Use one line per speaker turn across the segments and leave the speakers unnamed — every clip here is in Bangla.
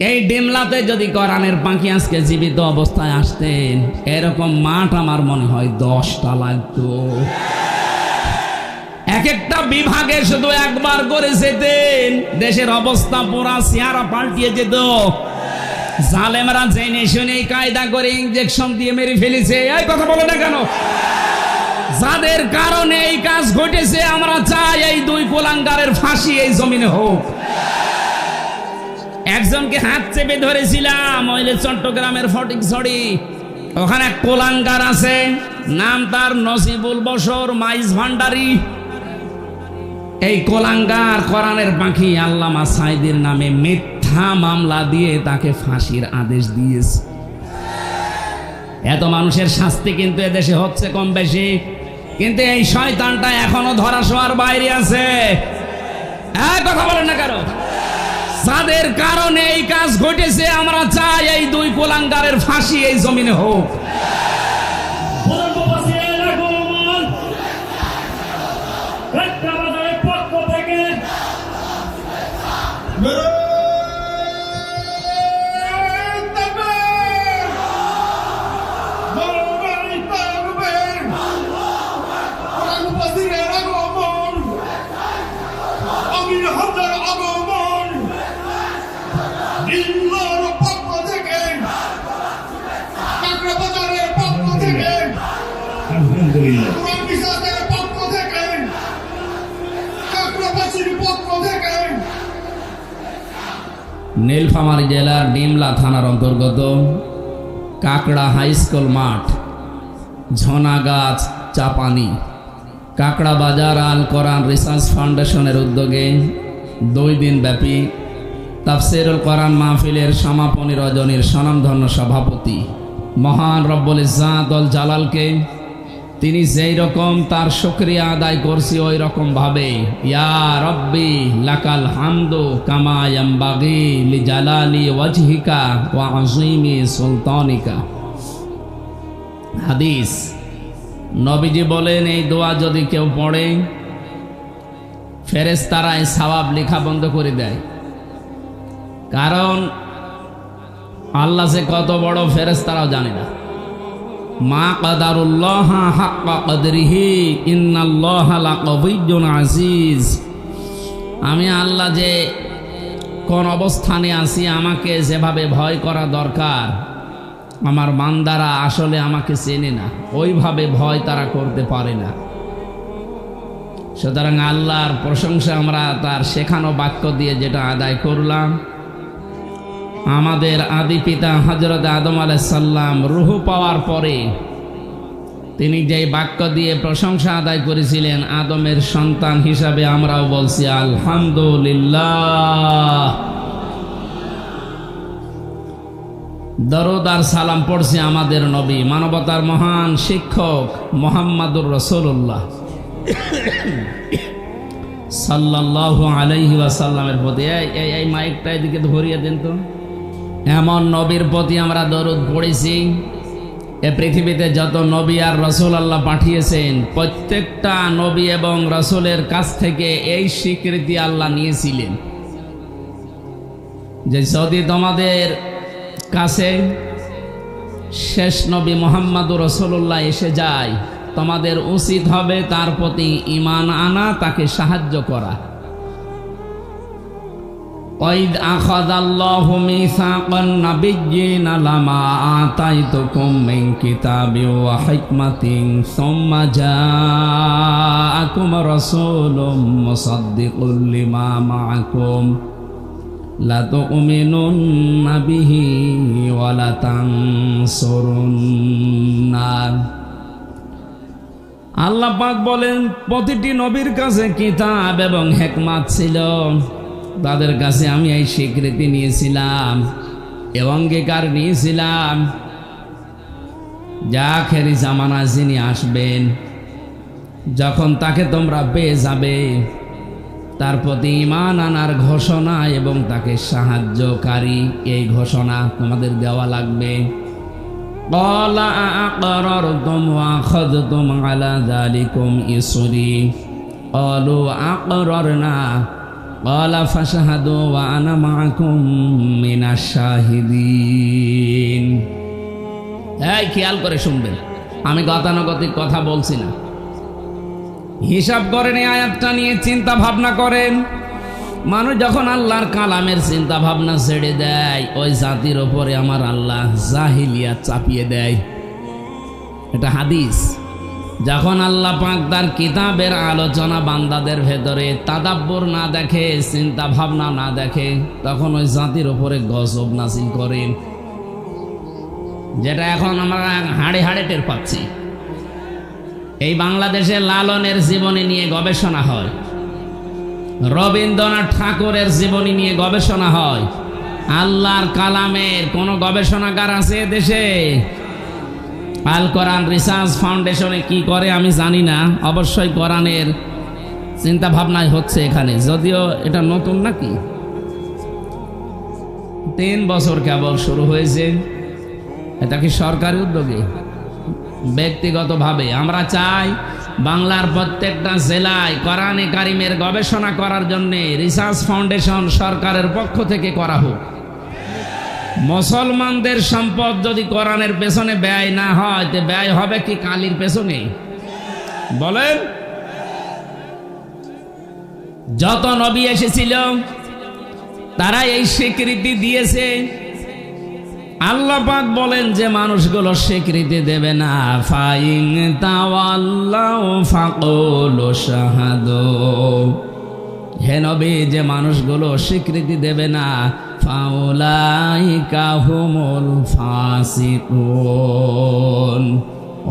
এই ডিমলাতে যদি কোরআনের পাখি আজকে জীবিত অবস্থায় আসতেন, এরকম মাঠ আমার মনে হয় 10টা লাগতো। এক একটা বিভাগে শুধু একবার করে যেতেন, দেশের অবস্থা পুরা চেহারা পাল্টিয়ে যেত। জালেমরা জেনে শুনে কায়দা করে ইনজেকশন দিয়ে মেরে ফেলেছে। এই কথা বলে না কেন? যাদের কারণে এই কাজ ঘটেছে, আমরা চাই এই দুই কুলাঙ্গারের ফাঁসি এই জমিনে হোক। একজনকে হাত চেপে ধরেছিলাম ওইলে চট্টগ্রামের ফটিকছড়ি, ওখানে এক কুলাঙ্গার আছে, নাম তার নসিবুল বশর মাইজ ভান্ডারি। এই কুলাঙ্গার কোরআনের পাখি আল্লামা সাইদির নামে মিথ্যা মামলা দিয়ে তাকে ফাঁসির আদেশ দিয়েছে। এত মানুষের শাস্তি কিন্তু এদেশে হচ্ছে কম বেশি, কিন্তু এই শয়তানটা এখনো ধরাছোঁয়ার বাইরে আছে। কথা বলেন না কারো? যাদের কারণে এই কাজ ঘটেছে, আমরা চাই এই দুই কুলাঙ্গারের ফাঁসি এই জমিনে হোক। নীলফামারী জেলার ডিমলা থানার অন্তর্গত কাকড়া হাই স্কুল মাঠ, ঝোনাগাছ, চাপানি, কাকড়া বাজার আল কোরআন রিসার্চ ফাউন্ডেশনের উদ্যোগে 2 দিন ব্যাপী তাফসিরুল কোরআন মাহফিলের সমাপনী রজনীর স্বনামধন্য সভাপতি মহান রব্বুল ইজ্জাত ওয়াল জালালকে তিনি যেই রকম তার শুকরিয়া আদায় করছি, ওই রকম ভাবে ইয়া রব্বি লাকাল হামদু কামা ইয়ামবাগি লিজালালি ওয়াজহিকা ওয়া আযীমি সুলতানিকা। হাদিস, নবীজি বলেন এই দোয়া যদি কেউ পড়ে, ফেরেশতারা এই সওয়াব লেখা বন্ধ করে দেয়। কারণ আল্লাহ যে কত বড় ফেরেশতারাও জানে না। মা কাদারুল্লাহ হাক্কা কদরিহি ইন্নাল্লাহা লাকাবিয়্যুন আজিজ। আমি আল্লাহ যে কোন অবস্থানে আছি, আমাকে যেভাবে ভয় করা দরকার, আমার বান্দারা আসলে আমাকে চেনে না, ওইভাবে ভয় তারা করতে পারে না। সুতরাং আল্লাহর প্রশংসা আমরা তার শেখানো বাক্য দিয়ে যেটা আদায় করলাম, আমাদের আদি পিতা হযরত আদম আলাইহিস সালাম রূহ পাওয়ার পরে তিনি যেই বাক্য দিয়ে প্রশংসা আদায় করেছিলেন, আদমের সন্তান হিসাবে আমরাও বলছি আলহামদুলিল্লাহ। দরুদ আর সালাম পড়ছি আমাদের নবী, মানবতার মহান শিক্ষক মুহাম্মদুর রাসূলুল্লাহ সাল্লাল্লাহু আলাইহি ওয়াসাল্লামের প্রতি। এই মাইকটা এদিকে ধরিয়ে দেন তো। এমন নবীর প্রতি আমরা দরুদ পড়েছি। এ পৃথিবীতে যত নবী আর রাসূল আল্লাহ পাঠিয়েছেন, প্রত্যেকটা নবী এবং রাসূলের কাছ থেকে এই স্বীকৃতি আল্লাহ নিয়েছিলেন যে যদি তোমাদের কাছে শেষ নবী মুহাম্মদুর রাসূলুল্লাহ এসে যায়, তোমাদের উচিত হবে তার প্রতি ঈমান আনা, তাকে সাহায্য করা। ওয়াইদ আখাযাল্লাহু মিসাকান নাবিয়্যিনা লামা আতাইতুকুম মিন কিতাবিন ওয়া হিকমাতিন সুম্মা জাআকুম রাসূলুম মুসাদ্দিকুল লিমা মাআকুম লা তু'মিনুন্না বিহি ওয়া লা তানসুরুন্না। আল্লাহ পাক বলেন, প্রতিটি নবীর কাছে কিতাব এবং হিকমত ছিল, তাদের কাছে আমি এই স্বীকৃতি নিয়েছিলাম এবং অঙ্গীকার নিয়েছিলাম যা আখেরি জামানায় যিনি আসবেন, যখন তাকে তোমরা পেয়ে যাবে, তার প্রতি ঈমান আনার ঘোষণা এবং তাকে সাহায্যকারী এই ঘোষণা তোমাদের দেওয়া লাগবে। قال أأقررتم وأخذتم على ذلكم إصري قالوا أقررنا ক্বালা ফাশহাদু ওয়া আনা মাআকুম মিনাশ শাহিদিন। এই খেয়াল করে শুনবেন, আমি গতানুগতিক কথা বলছি না। হিসাব করেন, এই আয়াতটা নিয়ে চিন্তা ভাবনা করেন। মানুষ যখন আল্লাহর কালামের চিন্তা ভাবনা ছেড়ে দেয়, ওই জাতির ওপরে আমার আল্লাহ জাহিলিয়াত চাপিয়ে দেয়। এটা হাদিস। যখন আল্লাহ পাক তার কিতাবের আলোচনা বান্দাদের ভেতরে তাদাব্বুর না দেখে, চিন্তা ভাবনা না দেখে, তখন ওই জাতির ওপরে গজব নাজিল করেন, যেটা এখন আমরা হাড়ে হাড়ে টের পাচ্ছি। এই বাংলাদেশে লালনের জীবনী নিয়ে গবেষণা হয়, রবীন্দ্রনাথ ঠাকুরের জীবনী নিয়ে গবেষণা হয়। আল্লাহর কালামের কোন গবেষণাগার আছে দেশে? আল কোরআন রিসার্চ ফাউন্ডেশনে কি করে আমি জানি না, অবশ্যই কোরআনের চিন্তা ভাবনায় হচ্ছে এখানে, যদিও এটা নতুন নাকি, 3 বছর কেবল শুরু হয়েছে। এটা কি সরকারি উদ্যোগে? ব্যক্তিগতভাবে আমরা চাই বাংলার প্রত্যেকটা জেলায় কোরআনে কারিমের গবেষণা করার জন্য রিসার্চ ফাউন্ডেশন সরকারের পক্ষ থেকে করা হোক। মুসলমানদের সম্পদ যদি কোরআনের পেছনে ব্যয় না হয়, তো ব্যয় হবে কি কালির পেছনে? বলেন। যত নবী এসেছিল তারা এই স্বীকৃতি দিয়েছে। আল্লাহ পাক বলেন যে মানুষগুলো স্বীকৃতি দেবে না, ফাইন তাওয়াল্লাউ ফাকুলু শাহাদু, হে নবী, যে মানুষগুলো স্বীকৃতি দেবে না, ফাউলাইকা হুমুল ফাসিকুন,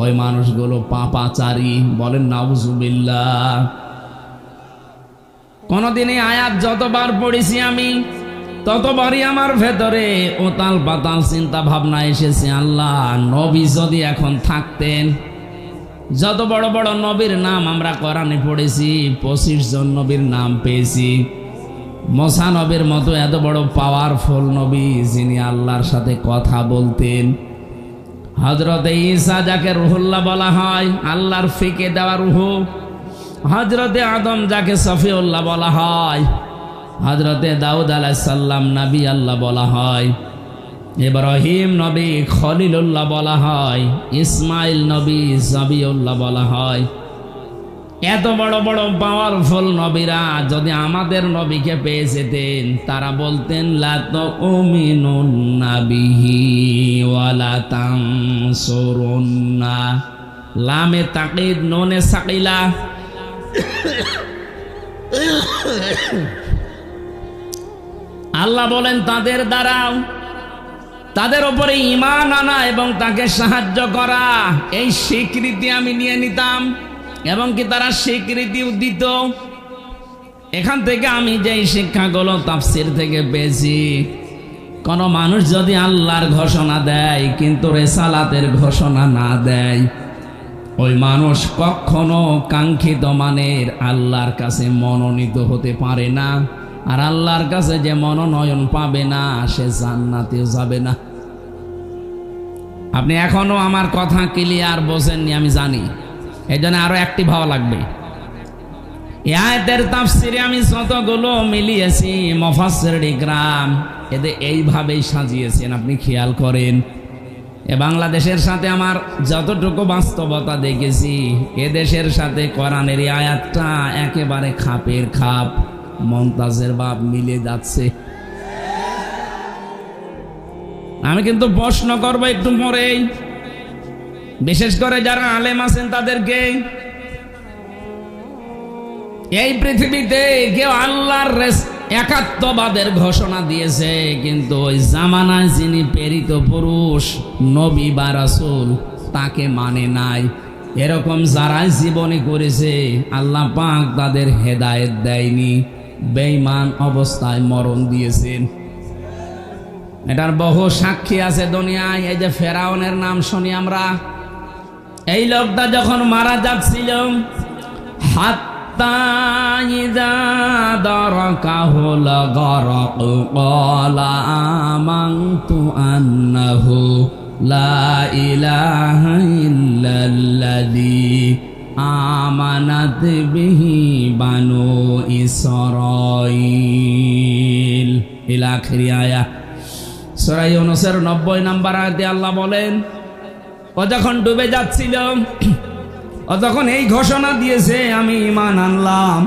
ওই মানুষগুলো পাপাচারী। বলেন নাউজুবিল্লাহ। কোনদিন এই আয়াত যতবার পড়েছি আমি, ততবারই আমার ভেতরে ওতাল পাতাল চিন্তা ভাবনা এসেছে, আল্লাহ, নবী যদি এখন থাকতেন, যত বড় বড় নবীর নাম আমরা কোরআনে পড়েছি, 25 জন নবীর নাম পেয়েছি। মুসা নবীর মতো এত বড় পাওয়ারফুল নবী, যিনি আল্লাহর সাথে কথা বলতেন। হযরতে ঈসা, যাকে রুহুল্লাহ বলা হয়, আল্লাহর ফিকে দেওয়া রুহ। হযরতে আদম, যাকে সফিউল্লাহ বলা হয়। হযরতে দাউদ আলাইহিস সালাম, নবী আল্লাহ বলা হয়। ইব্রাহিম নবী খলিলুল্লাহ বলা হয়। ইসমাইল নবী জাবিউল্লাহ বলা হয়। এত বড় বড় পাওয়ারফুল নবীরা যদি আমাদের নবীকে পেয়ে যেতেন, তারা বলতেন লা তুমিনুন্না বিহি ওয়া লা তানসুরুন্না। লামে তাকিদ, নুনে সাকিলা। আল্লাহ বলেন তাদের দ্বারাও, তাদের উপরে ঈমান আনা এবং তাকে সাহায্য করা, এই স্বীকৃতি আমি নিয়ে নিতাম এবং কি তারা স্বীকৃতিও দিত। এখান থেকে আমি যে শিক্ষাগুলো তাফসীর থেকে পেয়েছি, কোন মানুষ যদি আল্লাহর ঘোষণা দেয় কিন্তু রিসালাতের ঘোষণা না দেয়, ওই মানুষ কখনো কাঙ্ক্ষিত মানের আল্লাহর কাছে মনোনীত হতে পারে না। আর আল্লাহর কাছে যে মনোনয়ন পাবে না, সে জান্নাতেও যাবে না। আপনি এখনো আমার কথা ক্লিয়ার বোঝেননি আমি জানি, এই জন্য আরো অ্যাক্টিভ হওয়া লাগবে। এই আয়াতের তাফসীরে আমি যতগুলো মিলিয়েছি, মুফাসসির ইকরাম এদের এইভাবেই সাজিয়েছেন, আপনি খেয়াল করেন। এ বাংলাদেশের সাথে আমার যতটুকু বাস্তবতা দেখেছি, এ দেশের সাথে কোরআনের এই আয়াতটা একেবারে খাপের খাপ, মমতাজের বাপ মিলে যাচ্ছে। আমি কিন্তু প্রশ্ন করব একটু পরেই, বিশেষ করে যারা আলেম আছেন তাদেরকে। এই পৃথিবীতে কেউ আল্লাহর একাত্মবাদের ঘোষণা দিয়েছে, কিন্তু ওই জামানায় যিনি প্রেরিত পুরুষ নবী বা রাসূল, তাকে মানে নাই। এরকম যারা জীবনী করেছে, আল্লাহ পাক তাদের হেদায়েত দেয়নি, বেঈমান অবস্থায় মরণ দিয়েছেন। এটার বহু সাক্ষী আছে দুনিয়ায়। এই যে ফেরাউনের নাম শুনি আমরা, এই লোকটা যখন মারা যাচ্ছিল, হাত্তা ইযা দারাকাহুল গরক ক্বালা আমানতু আন্নাহু লা ইলাহা ইল্লাল্লাযী আমানাত বিহি বানু ইসরাঈল ইলা আখিরি আয়া। সূরা ইউনূসের 90 নম্বর আয়াতে আল্লাহ বলেন, ও যখন ডুবে যাচ্ছিল, ও তখন এই ঘোষণা দিয়েছে, আমি ঈমান আনলাম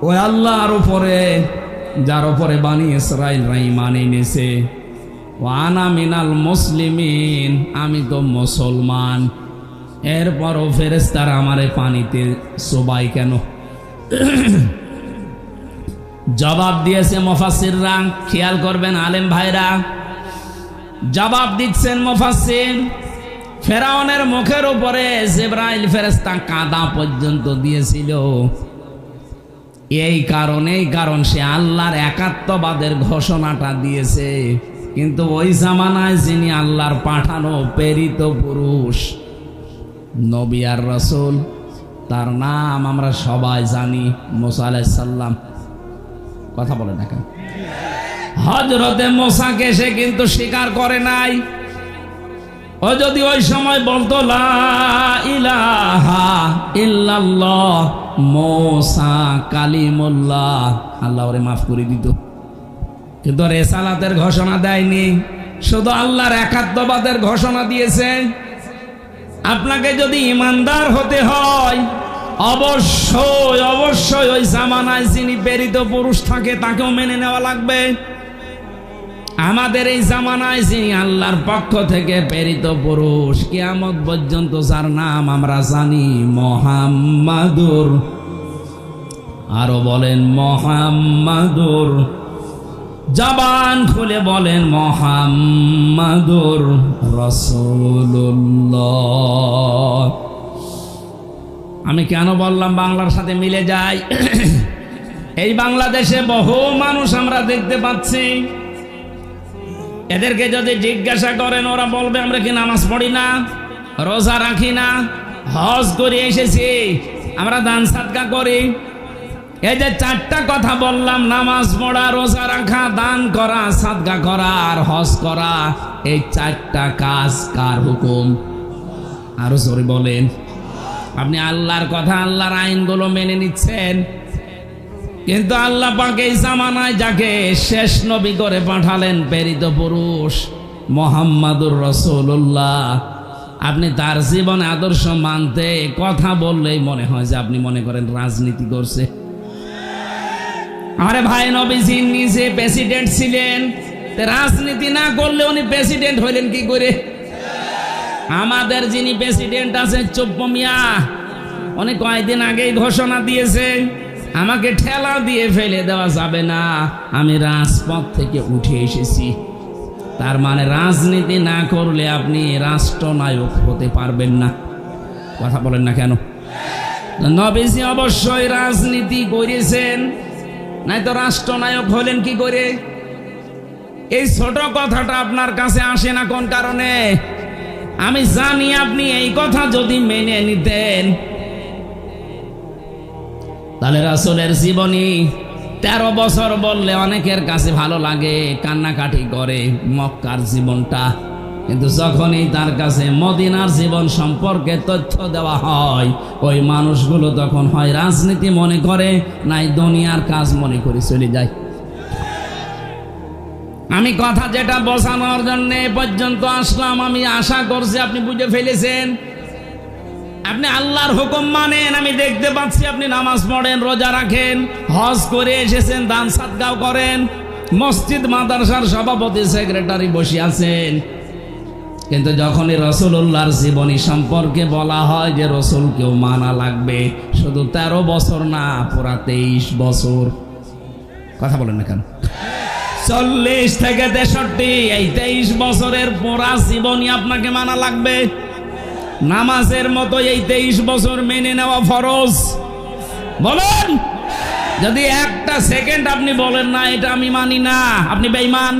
ওই আল্লাহর উপরে যার উপরে বনী ইসরাঈলরা ঈমান এনেছে। ওয়া আনা মিনাল মুসলিমিন, আমি তো মুসলমান। এরপরও ফেরেশতারা আমারে পানিতে চোবাই কেন? জবাব দিয়েছে মুফাসসিররা, খেয়াল করবেন আলেম ভাইরা, জবাব দিচ্ছেন মুফাসসির। ফেরাউনের মুখের উপরে জিবরাইল ফেরেশতা কাদা পর্যন্ত দিয়েছিল। এই কারণ সে আল্লাহর একাত্মবাদের ঘোষণাটা দিয়েছে। কিন্তু ওই জামানায় যিনি আল্লাহর পাঠানো প্রেরিত পুরুষ নবী আর রাসূল, তার নাম আমরা সবাই জানি, মুসা আলাইহিস সালাম। কথা বলে না কেন? হযরতে মুসাকে সে কিন্তু স্বীকার করে নাই। ও যদি ওই সময় বলতো লা ইলাহা ইল্লাল্লাহ মুসা কালিমুল্লাহ, আল্লাহ ওরে মাফ করে দিত। কিন্তু রিসালাতের ঘোষণা দেয়নি, শুধু আল্লাহর একাত্মবাদের ঘোষণা দিয়েছে। আপনাকে যদি ঈমানদার হতে হয়, অবশ্যই ওই জামানায় যিনি প্রেরিত পুরুষ থাকে তাকেও মেনে নেওয়া লাগবে। আমাদের এই জামানায় যিনি আল্লাহর পক্ষ থেকে প্রেরিত পুরুষ, কিয়ামত পর্যন্ত যার নাম আমরা জানি, মুহাম্মাদুর, আরো বলেন মুহাম্মাদুর, জবান খুলে বলেন মুহাম্মাদুর রাসূলুল্লাহ। আমি কেন বললাম বাংলার সাথে মিলে যায়? এই বাংলাদেশে বহু মানুষ আমরা দেখতে পাচ্ছি, এদেরকে যদি জিজ্ঞাসা করেন ওরা বলবে আমরা কি নামাজ পড়ি না, রোজা রাখি না, হজ করে এসেছি, আমরা দান সাদকা করি। এই যে চারটা কথা বললাম, নামাজ পড়া, রোজা রাখা, দান করা, সাদকা করা আর হজ করা, এই চারটা কাজ কার হুকুম? আরো জোরে বলেন। আপনি আল্লাহর কথা, আল্লাহর আইনগুলো মেনে নিচ্ছেন, কিন্তু আল্লাহ পাক এই জামানায় যাকে শেষ নবী করে পাঠালেন, প্রেরিত পুরুষ মুহাম্মাদুর রাসূলুল্লাহ, আপনি তার জীবন আদর্শ মানতে কথা বললেই মনে হয় যে আপনি মনে করেন রাজনীতি করছে। আরে ভাই, নবীজি নিজে প্রেসিডেন্ট ছিলেন, রাজনীতি না করলে উনি প্রেসিডেন্ট হইলেন কি করে? আমাদের যিনি প্রেসিডেন্ট আছে চুপ্প মিয়া, উনি কয়েকদিন আগেই ঘোষণা দিয়েছে, আমাকে ঠেলা দিয়ে ফেলে দেওয়া যাবে না, আমি রাজপথ থেকে উঠে এসেছি। তার মানে রাজনীতি না করলে আপনি রাষ্ট্রনায়ক হতে পারবেন না। কথা বলেন না কেন? নবীজি অবশ্যই রাজনীতি করেছেন, নাই তো রাষ্ট্রনায়ক হলেন কি করে? এই ছোট কথাটা আপনার কাছে আসে না কোন কারণে? আমি জানি আপনি এই কথা যদি মেনে নিতেন, তাহলে রাসূলের জীবনী 13 বছর বললে অনেকের কাছে ভালো লাগে, কান্নাকাটি করে মক্কার জীবনটা। কিন্তু যখনই তার কাছে মদিনার জীবন সম্পর্কে তথ্য দেওয়া হয়, ওই মানুষগুলো তখন হয় রাজনীতি মনে করে, নাই দুনিয়ার কাজ মনে করে চলে যায়। আমি কথা যেটা বোঝানোর জন্য এ পর্যন্ত আসলাম, আমি আশা করছি আপনি বুঝে ফেলেছেন। আপনি আল্লাহর হুকুম মানেন, আমি দেখতে পাচ্ছি আপনি নামাজ পড়েন, রোজা রাখেন, হজ করে এসেছেন, দান সাদকাও করেন, মসজিদ মাদ্রাসার সভাপতি সেক্রেটারি বসে আছেন। কিন্তু যখনই রাসূলুল্লাহর জীবনী সম্পর্কে বলা হয় যে রাসূলকেও মানা লাগবে, শুধু 13 বছর না, পুরা 23 বছর। কথা বলেন না কেন? 40 থেকে 63, এই 23 বছরের পুরা জীবনী আপনাকে মানা লাগবে। নামাজের মতো এই 23 বছর মেনে নেওয়া ফরজ। বলেন, যদি একটা সেকেন্ড আপনি বলেন না এটা আমি মানি না, আপনি বেঈমান।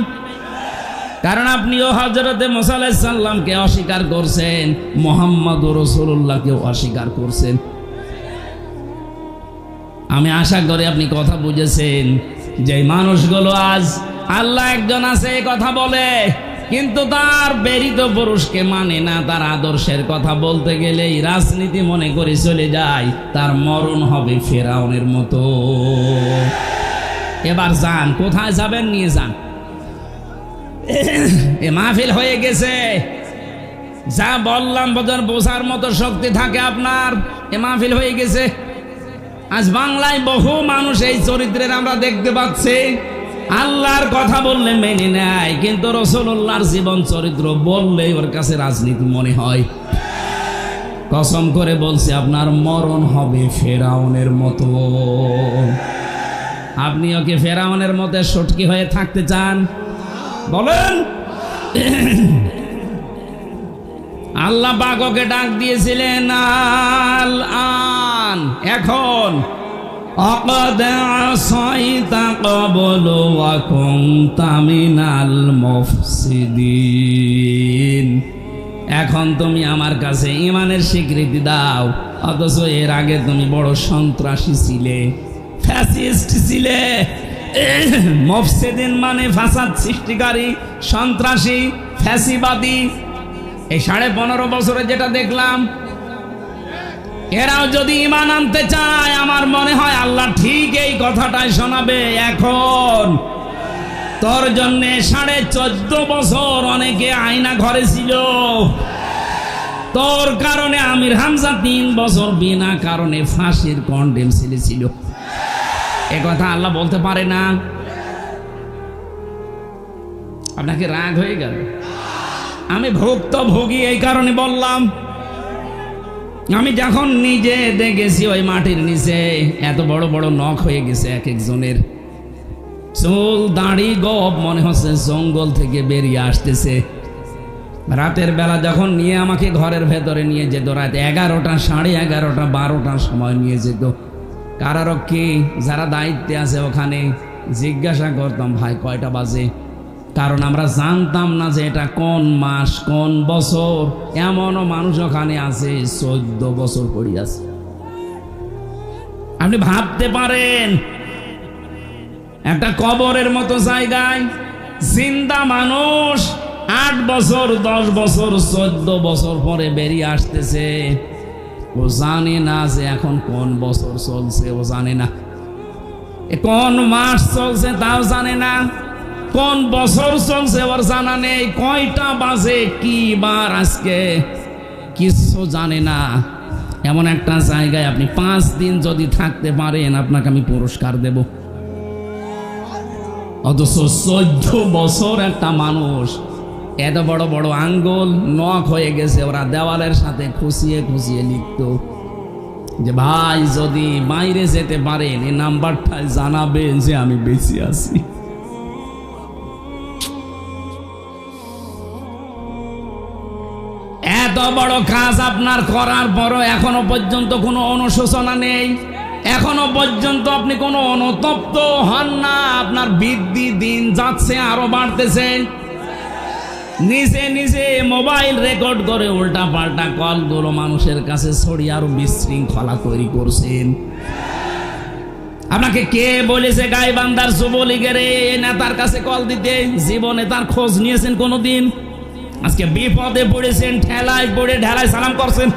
কারণ আপনিও হযরতে মুসা আলাইহিস সালামকে অস্বীকার করছেন, মুহাম্মদুর রাসূলুল্লাহকেও অস্বীকার করছেন। আমি আশা করি আপনি কথা বুঝেছেন। যে মানুষগুলো আজ আল্লাহ একজন আছে এই কথা বলে, কিন্তু তার প্রেরিত পুরুষকে মানে না, তার আদর্শের কথা বলতে গেলেই রাজনীতি মনে করে চলে যায়, তার মরণ হবে ফেরাউনের মতো। এবার যান, কোথায় যাবেন নিয়ে যান। এ মাহফিল হয়ে গেছে, যা বললাম বোঝার মতো শক্তি থাকে আপনার। এ মাহফিল হয়ে গেছে। আজ বাংলায় বহু মানুষ এই চরিত্রের আমরা দেখতে পাচ্ছি, আল্লাহর কথা বললে মেনে নেয়, কিন্তু রাসূলুল্লাহর জীবন চরিত্র বললে ওর কাছে রাজনীতি মনে হয়। কসম করে বলছি, আপনার মরণ হবে ফেরাউনের মতো। আপনি ওকে ফেরাউনের মতো সটকি হয়ে থাকতে চান? বলেন। আল্লাহ পাক ওকে ডাক দিয়েছিলেন আল আন, এখন অকদ আসাইতা ক্বাবলু ওয়া কুনতা মিনাল মুফসিদিন। এখন তুমি আমার কাছে ঈমানের স্বীকৃতি দাও, অথচ এর আগে তুমি বড় সন্ত্রাসী ছিলে, ফ্যাসিস্ট ছিলে। মুফসিদিন মানে ফাসাদ সৃষ্টিকারী, সন্ত্রাসী, ফ্যাসিবাদী। এই 15.5 বছরে যেটা দেখলাম, এরাও যদি ঈমান আনতে চায়, আমার মনে হয় আল্লাহ ঠিক এই কথাটাই শোনাবে। এখন তোর জন্য 14.5 বছর অনেকে আয়না ঘরে ছিল, তোর কারণে আমির হামজা 3 বছর বিনা কারণে ফাঁসির কন্ডেম ছিল। এ কথা আল্লাহ বলতে পারে না? আপনাকে রাগ হয়ে গেল? আমি ভুক্তভোগী, এই কারণে বললাম। আমি যখন নিজে দেখেছি ওই মাটির নিচে এত বড় বড় নখ হয়ে গেছে এক একজনের, চুল দাড়ি গব মনে হচ্ছে জঙ্গল থেকে বেরিয়ে আসতেছে। রাতের বেলা যখন নিয়ে আমাকে ঘরের ভেতরে নিয়ে যেত, রাত 11টা, 11:30, 12টার সময় নিয়ে যেত, কারারক্ষী যারা দায়িত্বে আছে ওখানে জিজ্ঞাসা করতাম, ভাই কয়টা বাজে? কারণ আমরা জানতাম না যে এটা কোন মাস কোন বছর। এমনও মানুষ ওখানে আছে 14 বছর পড়ে আছে। আপনি ভাবতে পারেন, একটা কবরের মতো জায়গায় জিন্দা মানুষ 8 বছর, 10 বছর, 14 বছর পরে বেরিয়ে আসতেছে। ও জানে না যে এখন কোন বছর চলছে, ও জানে না কোন মাস চলছে, তাও জানে না কোন বছর চলছে, ওর জানা নেই কয়টা বাজে, কি বার আজকে, কিছু জানে না। এমন একটা জায়গায় আপনি 5 দিন যদি থাকতে পারেন, আপনাকে আমি পুরস্কার দেব। অথচ 14 বছর একটা মানুষ, এত বড় বড় আঙ্গুল নখ হয়ে গেছে, ওরা দেওয়ালের সাথে খুশিয়ে খুশিয়ে লিখত যে ভাই যদি বাইরে যেতে পারেন এই নাম্বারটায় জানাবেন যে আমি বেঁচে আছি। এত বড় কাজ আপনার করার পরও এখনো পর্যন্ত কোনো অনুশোচনা নেই, এখনো পর্যন্ত আপনি কোনো অনুতপ্ত হন না। আপনার বৃদ্ধি দিন যাচ্ছে, আরো বাড়তেছে। নিজে নিজে মোবাইল রেকর্ড করে উল্টা পাল্টা কলগুলো মানুষের কাছে ছড়িয়ে আরো বিশৃঙ্খলা তৈরি করছেন। আপনাকে কে বলেছে গাইবান্ধার যুবলীগের নেতার কাছে কল দিতে? জীবনে তার খোঁজ নিয়েছেন কোনোদিন? আজকে বিপদে পড়েছেন, ঠেলায় পড়ে ঢেলায় সালাম করছেন।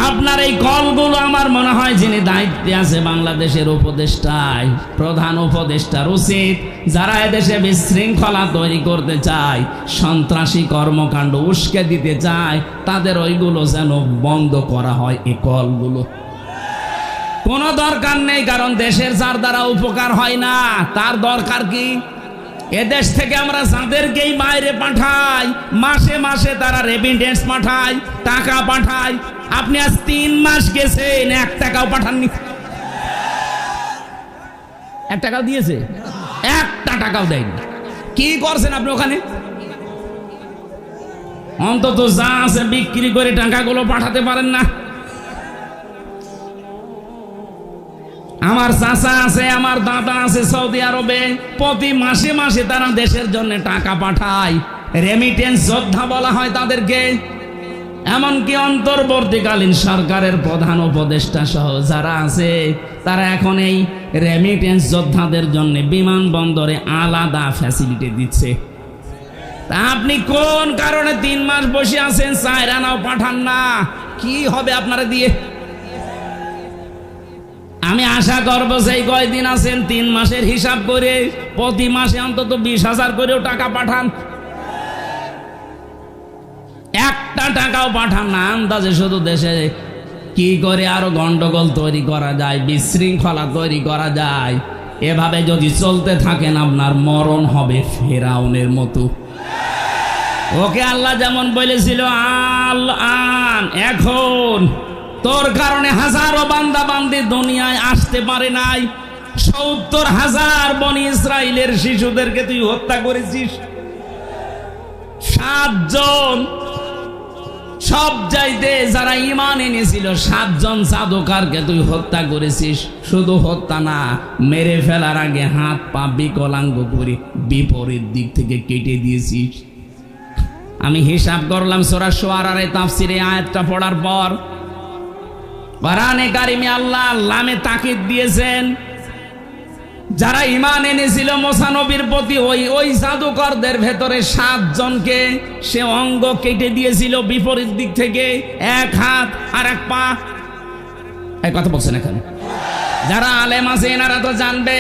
আপনার এই কলগুলো আমার মনে হয় যিনি দায়িত্বে আছে বাংলাদেশের উপদেষ্টায়, প্রধান উপদেষ্টার উচিত, যারা এদেশে বিশৃঙ্খলা তৈরি করতে চায়, সন্ত্রাসী কর্মকাণ্ড উস্কে দিতে চায়, তাদের ওইগুলো যেন বন্ধ করা হয়। এই কলগুলো কোনো দরকার নেই, কারণ দেশের যার দ্বারা উপকার হয় না তার দরকার কি? এদেশ থেকে আমরা যাদেরকেই বাইরে পাঠাই, মাসে মাসে তারা রেমিটেন্স পাঠায়, টাকা পাঠায়। আপনি আজ 3 মাস গেছেন, 1 টাকাও পাঠাননি। 1 টাকাও দিয়েছে? 1টা টাকাও দেয়নি। কি করছেন আপনি ওখানে? অন্তত যা আছে বিক্রি করে টাকাগুলো পাঠাতে পারেন না? আমার চাচা আছে, আমার দাদা আছে সৌদি আরবে, প্রতি মাসে মাসে তারা দেশের জন্য টাকা পাঠায়, রেমিটেন্স যোদ্ধা বলা হয় তাদেরকে। এমনকি অন্তর্বর্তীকালীন সরকারের প্রধান উপদেষ্টা সহ যারা আছে তারা এখন এই রেমিটেন্স যোদ্ধাদের জন্য বিমানবন্দরে আলাদা ফ্যাসিলিটি দিচ্ছে। তা আপনি কোন কারণে 3 মাস বসে আছেন, 4 আনাও পাঠান না? কি হবে আপনারা দিয়ে? আমি আশা করবো সেই কয়দিন আছেন 3 মাসের হিসাব করে প্রতি মাসে অন্তত 20,000 করেও টাকা পাঠান। একটা টাকাও পাঠান না, আন্দাজে শুধু দেশে কি করে আরো গন্ডগোল তৈরি করা যায়, বিশৃঙ্খলা তৈরি করা যায়। এভাবে যদি চলতে থাকেন আপনার মরণ হবে ফেরাউনের মতো। ওকে আল্লাহ যেমন বলেছিল আল আন, এখন তোর কারণে হাজারো বান্দা বান্দি দুনিয়ায় আসতে পারে নাই। 70,000 বনি ইসরাইলের শিশুদেরকে তুই হত্যা করেছিস। 7 জন সব চাইতে যারা ঈমান এনেছিল 7 জন জাদুকারকে তুই হত্যা করেছিস। শুধু হত্যা না, মেরে ফেলার আগে হাত পা বিকলাঙ্গ করে বিপরীত দিক থেকে কেটে দিয়েছিস। আমি হিসাব করলাম সূরা শুআরার তাফসিরে আয়াতটা পড়ার পর কোরআনে কারিমে আল্লাহ লামে তাকিদ দিয়েছেন, যারা ঈমান এনেছিল মুসা নবীর প্রতি ওই জাদুকরদের ভেতরে 7 জনকে সে অঙ্গ কেটে দিয়েছিল বিপরীত দিক থেকে, 1 হাত আর 1 পা। এই কথা বলছেন এখানে যারা আলেম আছে এনারা তো জানবে।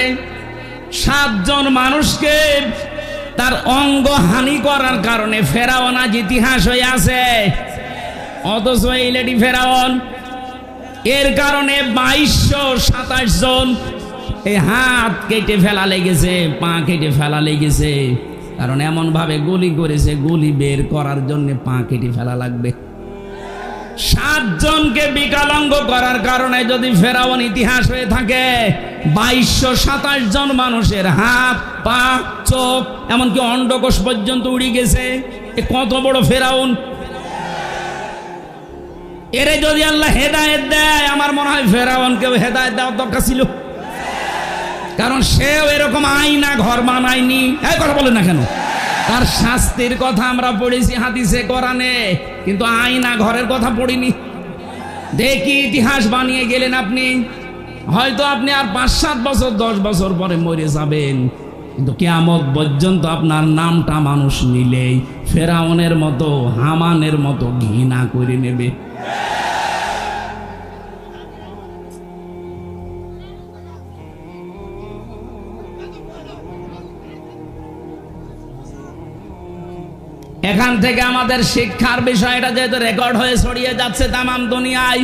7 জন মানুষকে তার অঙ্গ হানি করার কারণে ফেরাউন আজ ইতিহাস হয়ে আছে। অথচ এই লেডি ফেরাউন, এর কারণে 2227 জন এই হাত কেটে ফেলা লেগেছে, পা কেটে ফেলা লেগেছে। কারণ এমন ভাবে গুলি করেছে, গুলি বের করার জন্য পা কেটে ফেলা লাগবে। 7 জনকে বিকলাঙ্গ করার কারণে যদি ফেরাউন ইতিহাস হয়ে থাকে, 2227 জন মানুষের হাত পা চোখ এমনকি অন্ডকোষ পর্যন্ত উড়ে গেছে। এ কত বড় ফেরাউন! এরে যদি আল্লাহ হেদায়েত দেয়, আমার মনে হয় ফেরাউনকেও হেদায়েত দেওয়ার দরকার ছিল। কারণ সেও এরকম আয়না ঘর বানায়নি। এই কথা বলেন না কেন? তার শাস্তির কথা আমরা পড়েছি হাদিসে কোরআনে, কিন্তু আয়না ঘরের কথা পড়িনি। দেখি ইতিহাস বানিয়ে গেলেন আপনি। হয়তো আপনি আর 5-7 বছর 10 বছর পরে মরে যাবেন, কিন্তু কিয়ামত পর্যন্ত আপনার নামটা মানুষ নিলেই ফেরাউনের মতো হামানের মতো ঘৃণা করে নেবে। এখান থেকে আমাদের শিক্ষার বিষয়টা যেহেতু রেকর্ড হয়ে ছড়িয়ে যাচ্ছে তামাম দুনিয়ায়,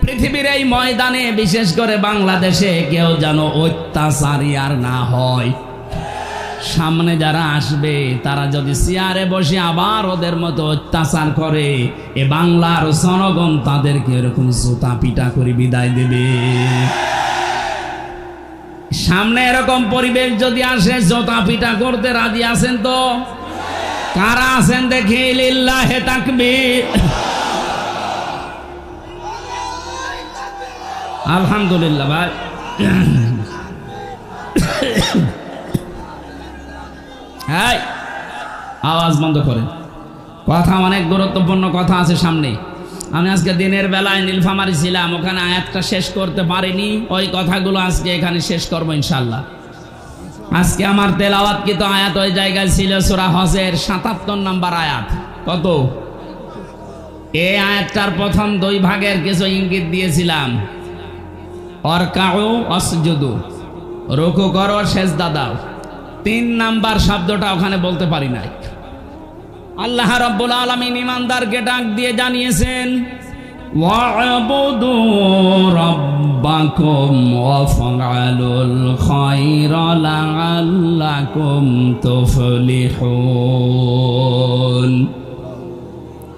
পৃথিবীর এই ময়দানে, বিশেষ করে বাংলাদেশে কেউ যেন অত্যাচারী আর না হয়। সামনে যারা আসবে তারা যদি চেয়ারে বসে আবার ওদের মতো অত্যাচার করে, এ বাংলার জনগণ তাদেরকে এরকম জুতা পিটা করে বিদায় দেবে। সামনে এরকম পরিবেশ যদি আসে, জুতা পিটা করতে রাজি আছেন তো? কারা আছেন দেখি? লিল্লাহে তাকবীর। আলহামদুলিল্লাহ ভাই। হ্যাঁ, আওয়াজ বন্ধ করেন। কথা অনেক গুরুত্বপূর্ণ কথা আছে সামনে। আমি আজকে দিনের বেলায় নীলফামারী ছিলাম, ওখানে আয়াতটা শেষ করতে পারিনি। ওই কথাগুলো আজকে এখানে শেষ করবো ইনশাল্লাহ। আজকে আমার তেলাওয়াতকৃত আয়াত ওই জায়গায় ছিল সূরা হজের 77 নম্বর আয়াত। কত? এই আয়াতটার প্রথম 2 ভাগের কিছু ইঙ্গিত দিয়েছিলাম। অরকাউ অসজুদু, রুকু করো সেজদা দাও। 3 নাম্বার শব্দটা ওখানে বলতে পারি নাই। আল্লাহ রাব্বুল আলামিন ঈমানদারকে ডাক দিয়ে জানিয়েছেন, ওয়া'বুদু রাব্বাকুম ওয়াফআলুল খায়রা লাআল্লাকুম তুফলিহুন।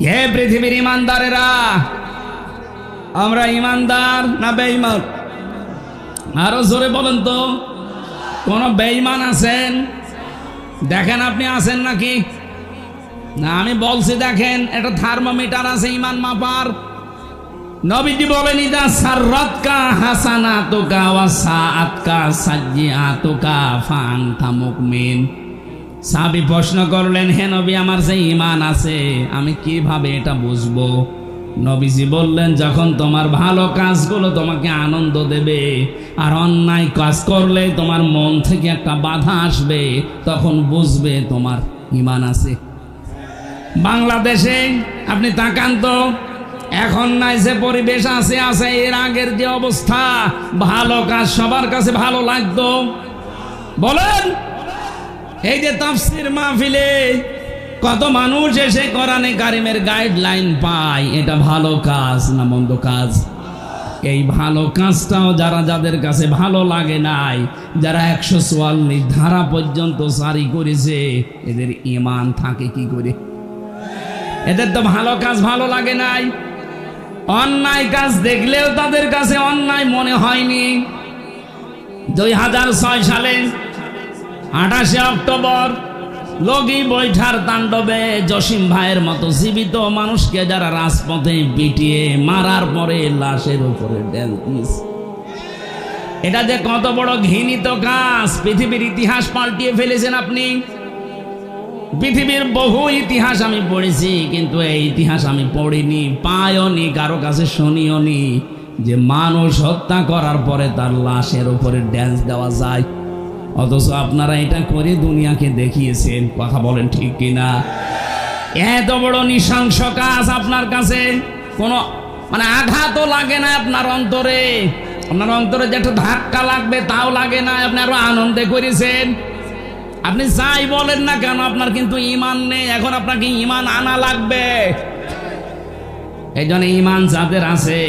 হে পৃথিবীর ঈমানদারেরা, আমরা ঈমানদার না বেঈমান? আরো জোরে বলেন তো। কোন বেঈমান আছেন? দেখেন আপনি আছেন নাকি? না, আমি বলছি দেখেন, এটা থার্মোমিটার আছে ঈমান মাপার। নবীজি বলেন, ইদা সাররাতকা হাসানাতুকা ওয়া সাআতকা সাজ্জিআতুকা ফাআনতা মুমিন। সাহাবী প্রশ্ন করলেন, হে নবী, আমার যে ঈমান আছে আমি কিভাবে এটা বুঝবো? নবীজি বললেন, যখন তোমার ভালো কাজগুলো তোমাকে আনন্দ দেবে আর অন্যায় কাজ করলে তোমার মন থেকে একটা বাধা আসবে, তখন বুঝবে তোমার ঈমান আছে। বাংলাদেশে আপনি তাকান তো, এখন নাই যে পরিবেশ আছে আছে এর আগের যে অবস্থা, ভালো কাজ সবার কাছে ভালো লাগতো? বলেন, এই যে তাফসীর মাহফিলে কত মানুষ এসে কোরআনে কারিমের গাইডলাইন পায়, এটা ভালো কাজ না মন্দ কাজ? এই ভালো কাজটাও যাদের কাছে ভালো লাগে নাই, যারা 144 ধারা পর্যন্ত জারি করেছে, এদের ঈমান থাকে কি করে? এদের তো ভালো কাজ ভালো লাগে নাই। অন্যায় কাজ দেখলেও তাদের কাছে অন্যায় মনে হয়নি। 2006 সালে 28শে অক্টোবর লগি বৈঠার তাণ্ডবে জসিম ভাইয়ের মতো জীবিত মানুষকে যারা রাজপথে পিটিয়ে মারার পরে লাশের উপরে ড্যান্স, এটা যে কত বড় ঘৃণিত কাজ! পৃথিবীর ইতিহাস পাল্টিয়ে ফেলেছেন আপনি। পৃথিবীর বহু ইতিহাস আমি পড়েছি, কিন্তু এই ইতিহাস আমি পড়িনি, পাইওনি, কারো কাছে শুনিওনি যে মানুষ হত্যা করার পরে তার লাশের উপরে ড্যান্স দেওয়া যায়। অথচ আপনারা এটা করে দুনিয়াকে দেখিয়েছেন। কথা বলেন ঠিক কিনা? এত বড় নৃশংস কাজ আপনার কাছে কোনো আঘাতও লাগে না আপনার অন্তরে? আপনার অন্তরে যে একটা ধাক্কা লাগবে তাও লাগে না, আপনি আরো আনন্দে করেছেন। আপনি যাই বলেন না কেন, আপনার কিন্তু ঈমান নেই। এখন আপনাকে ঈমান আনা লাগবে। এই জন্য ঈমান যাদের আছে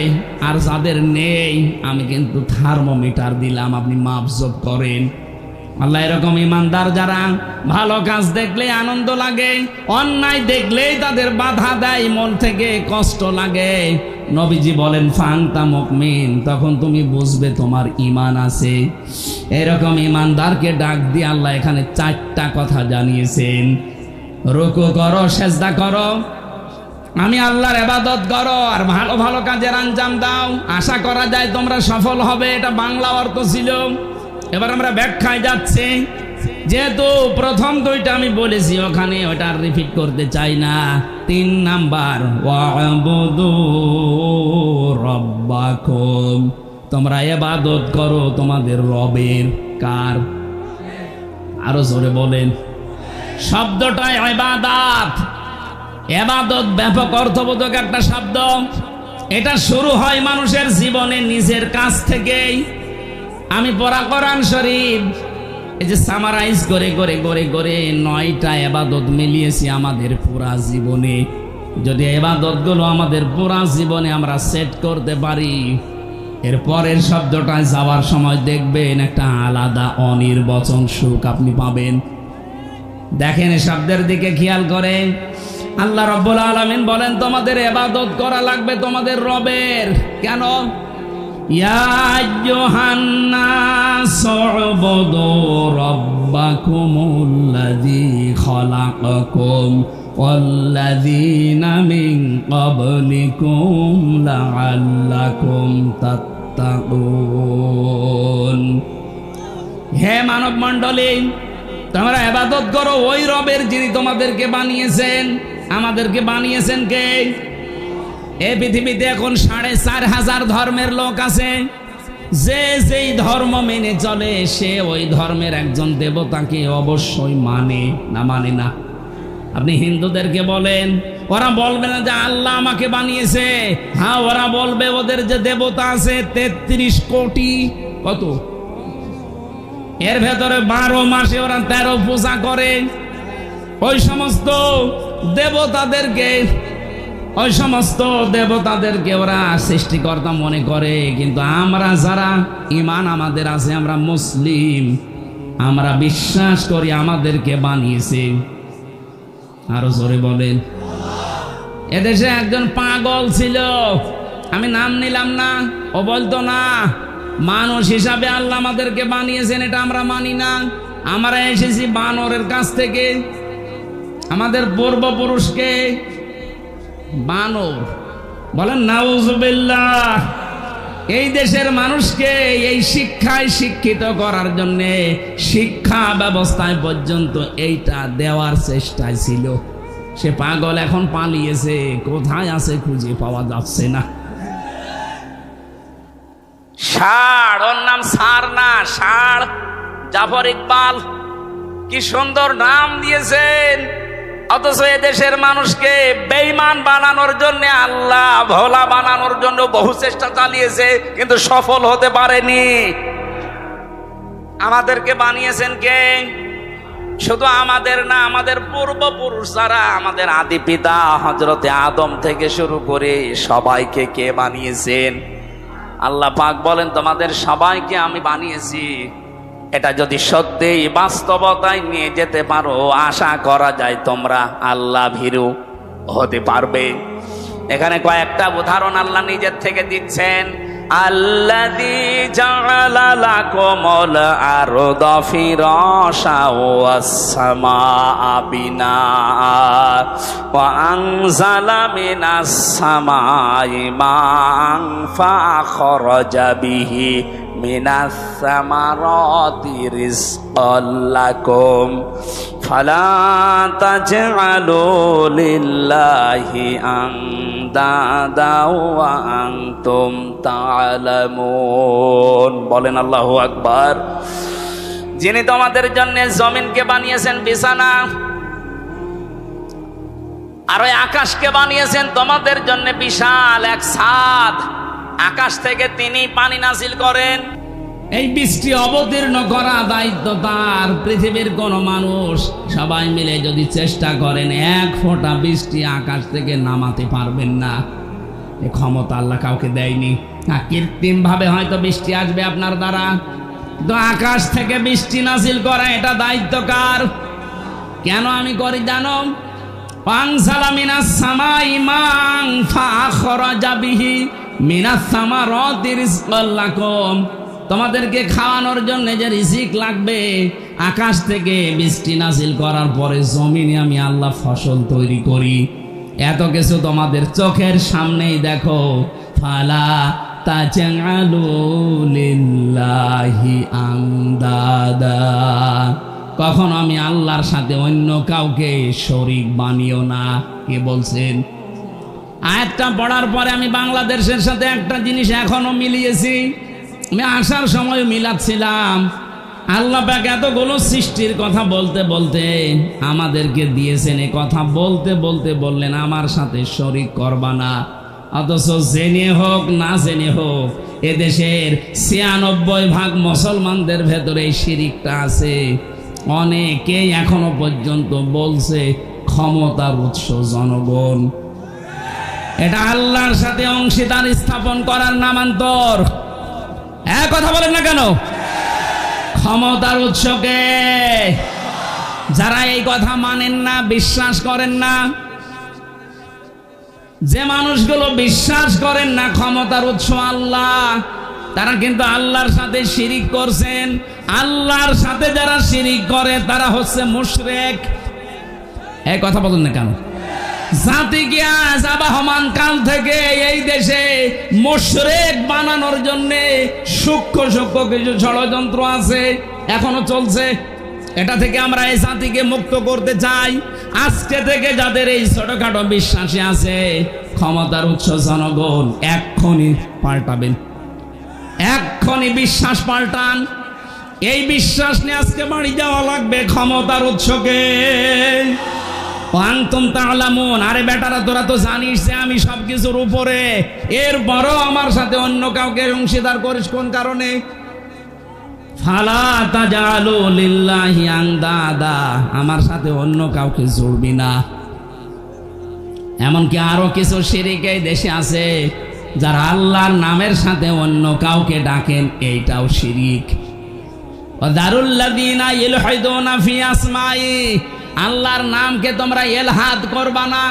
আর যাদের নেই, আমি কিন্তু থার্মোমিটার দিলাম, আপনি মাপজোপ করেন। আল্লাহ এরকম ঈমানদার যারা ভালো কাজ দেখলে আনন্দ লাগে, অন্যায় দেখলেই তাদের বাধা দেয়, মন থেকে কষ্ট লাগে। নবীজি বলেন, ফান্তা মুমিন, তখন তুমি বুঝবে তোমার ঈমান আছে। এরকম ঈমানদারকে ডাক দিয়ে আল্লাহ এখানে 4টা কথা জানিয়েছেন। রুকু করো, সেজদা করো, আমি আল্লাহর ইবাদত করো, আর ভালো ভালো কাজের আঞ্জাম দাও, আশা করা যায় তোমরা সফল হবে। এটা বাংলা অর্থ ছিল। এবার আমরা ব্যাখ্যায় যাচ্ছি। যেহেতু প্রথম 2টা আমি বলেছি, ওখানে ওটা রিপিট করতে চাই না। 3 নাম্বার, ওয়াবুদু রাব্বাকুম, তোমরা ইবাদত করো তোমাদের রবের। কার? আরো জোরে বলেন। শব্দটা ইবাদত। ইবাদত ব্যাপক অর্থবোধক একটা শব্দ। এটা শুরু হয় মানুষের জীবনে নিজের কাছ থেকেই। আমি পড়া কোরআন শরীফ এই যে সামারাইজ করে করে করে করে 9টা ইবাদত মিলিয়েছি আমাদের পুরা জীবনে। যদি ইবাদতগুলো আমাদের পুরা জীবনে আমরা সেট করতে পারি, এর পরের শব্দটা যাওয়ার সময় দেখবেন একটা আলাদা অনির্বচন সুখ আপনি পাবেন। দেখেন এই শব্দের দিকে খেয়াল করে। আল্লাহ রাব্বুল আলামিন বলেন, তোমাদের ইবাদত করা লাগবে তোমাদের রবের। কেন? ইয়া আইয়ুহান নাসু উবুদু রাব্বাকুমুল্লাযী খালাকাকুম ওয়াল্লাযীনা মিন ক্বাবলিকুম লাআল্লাকুম তাত্তাকুন। হে মানব মণ্ডলী, তোমরা ইবাদত করো ওই রবের যিনি তোমাদেরকে বানিয়েছেন। আমাদেরকে বানিয়েছেন কে? এই পৃথিবীতে এখন 4,500 ধর্মের লোক আছে। যে যেই ধর্ম মেনে চলে সে ওই ধর্মের একজন দেবতাকে অবশ্যই মানে না। আপনি হিন্দুদেরকে বলেন, ওরা বলবে না যে আল্লাহ আমাকে বানিয়েছে। হ্যাঁ, ওরা বলবে ওদের যে দেবতা আছে 33 কোটি। কত? এর ভেতরে 12 মাসে ওরা 13 পূজা করে। ওই সমস্ত দেবতাদেরকে ওরা সৃষ্টিকর্তা মনে করে। কিন্তু আমরা যারা ঈমান আমাদের আছে, আমরা মুসলিম, আমরা বিশ্বাস করি আমাদেরকে বানিয়েছে। আরো জোরে বলেন। এদেশে একজন পাগল ছিল, আমি নাম নিলাম না। ও বলতো না, মানুষ হিসাবে আল্লাহ আমাদেরকে বানিয়েছেন, এটা আমরা মানি না। আমরা এসেছি বানরের কাছ থেকে। আমাদের পূর্বপুরুষকে বানর বলেন, নাউজুবিল্লাহ। এই দেশের মানুষকে এই শিক্ষায় শিক্ষিত করার জন্য শিক্ষা ব্যবস্থায় পর্যন্ত এইটা দেওয়ার চেষ্টায় ছিল। সে পাগল এখন পালিয়েছে, কোথায় আছে খুঁজে পাওয়া যাচ্ছে না। ষাঁড়, ওর নাম ষাঁড় না, ষাঁড়। জাফর ইকবাল কি সুন্দর নাম দিয়েছেন, অথচ এদেশের মানুষকে বেঈমান বানানোর জন্য, আল্লাহ ভোলা বানানোর জন্য বহু চেষ্টা চালিয়েছে, কিন্তু সফল হতে পারেনি। আমাদেরকে বানিয়েছেন কে? শুধু আমাদের না, আমাদের পূর্বপুরুষ যারা, আমাদের আদি পিতা হযরতে আদম থেকে শুরু করে সবাইকে কে বানিয়েছেন? আল্লাহ পাক বলেন, তোমাদের সবাইকে আমি বানিয়েছি। এটা যদি সত্যি বাস্তবতায় নিয়ে যেতে পারো, আশা করা যায় তোমরা আল্লাহ ভীরু হতে পারবে। এখানে কয়েকটা উদাহরণ আল্লাহ নিজের থেকে দিচ্ছেন। আল্লাযী জাআলা লাকুমুল আরদা ফিরাশা ওয়াস সামাআ বিনাআ ওয়া আনজালা মিনাস সামাই মা'আন ফাআখরাজা বিহি মিনাস সামারাতি রিজকাল লাকুম ফালা তাজআলু লিল্লাহি আনদাদা ওয়া আনতুম তা'লামুন। বলেন আল্লাহু আকবার। যিনি তোমাদের জন্য জমিনকে বানিয়েছেন বিছানা, আর ওই আকাশকে বানিয়েছেন তোমাদের জন্য বিশাল এক ছাদ। আকাশ থেকে তিনি পানি নাযিল করেন। এই বৃষ্টি অবতীর্ণ করা দায়িত্ব তার। পৃথিবীর কোন মানুষ সবাই মিলে যদি চেষ্টা করেন, এক ফোঁটা বৃষ্টি আকাশ থেকে নামাতে পারবেন না। এই ক্ষমতা আল্লাহ কাউকে দেয়নি। কৃত্রিম ভাবে হয়তো বৃষ্টি আসবে আপনার দ্বারা, তো আকাশ থেকে বৃষ্টি নাযিল করা এটা দায়িত্ব কার? কেন আমি করি জানো? পানসালা মিনাস সামাই মা'আন ফাআখরাজা বিহি মিনাস সামারাতি রিজকাল লাকুম। তোমাদেরকে খাওয়ানোর জন্য যে রিজিক লাগবে, আকাশ থেকে বৃষ্টি নাযিল করার পরে জমিনে আমি আল্লাহ ফসল তৈরি করি। এত কিছু তোমাদের চোখের সামনেই দেখো। ফালা তাজআলু লিল্লাহি আনদাদা। কখনো আমি আল্লাহর সাথে অন্য কাউকে শরীক বানিও না। কে বলছেন? আয়াতটা পড়ার পরে আমি বাংলাদেশের সাথে একটা জিনিস এখনো মিলিয়েছি। আমি আসার সময় মিলাচ্ছিলাম। আল্লাহ পাক এতগুলো সৃষ্টির কথা বলতে বলতে আমাদেরকে দিয়েছেন, এ কথা বলতে বলতে বললেন আমার সাথে শরীক করবা না। অথচ জেনে হোক না জেনে হোক এদেশের ৯৬% মুসলমানদের ভেতরে এই শিরিকটা আছে। অনেকেই এখনো পর্যন্ত বলছে ক্ষমতার উৎস জনগণ। এটা আল্লাহর সাথে অংশীদার স্থাপন করার নামান্তর। এক কথা বলেন না কেন? ক্ষমতার উৎসকে যারা এই কথা মানেন না, বিশ্বাস করেন না, যে মানুষগুলো বিশ্বাস করেন না ক্ষমতার উৎস আল্লাহ, তারা কিন্তু আল্লাহর সাথে শিরিক করছেন। আল্লাহর সাথে যারা শিরিক করে তারা হচ্ছে মুশরিক। এই কথা বলেন না কেন? জাতিকে আজ আবহমান কাল থেকে এই দেশে মুশরিক বানানোর জন্য সূক্ষ্ম সূক্ষ্ম কিছু ষড়যন্ত্র আছে, এখনো চলছে। এটা থেকে আমরা এই জাতিকে মুক্ত করতে চাই। আজকে থেকে যাদের এই ছোটখাটো বিশ্বাসী আছে, ক্ষমতার উৎস জনগণ, এক্ষুনি পাল্টাবেন, এক্ষুনি বিশ্বাস পাল্টান। এই বিশ্বাস নিয়ে আজকে বাড়ি যাওয়া লাগবে ক্ষমতার উৎসকে। আনতুম তা'লামুন। আরে বেটারা, তোরা তো জানিস যে আমি সবকিছুর উপরে, এরপরও আমার সাথে অন্য কাউকে অংশীদার করিস কোন কারণে? ফালা তাজআলু লিল্লাহি আনদাদা। আমার সাথে অন্য কাউকে জুড়বি না। এমনকি আরো কিছু শিরিক এই দেশে আছে, যারা আল্লাহর নামের সাথে অন্য কাউকে ডাকেন, এইটাও শিরিক। ওয়াদারুল লাযিনা ইলহাদুনা ফি আসমাই। আল্লাহর নামকে তোমরা এলহাদ করবা না,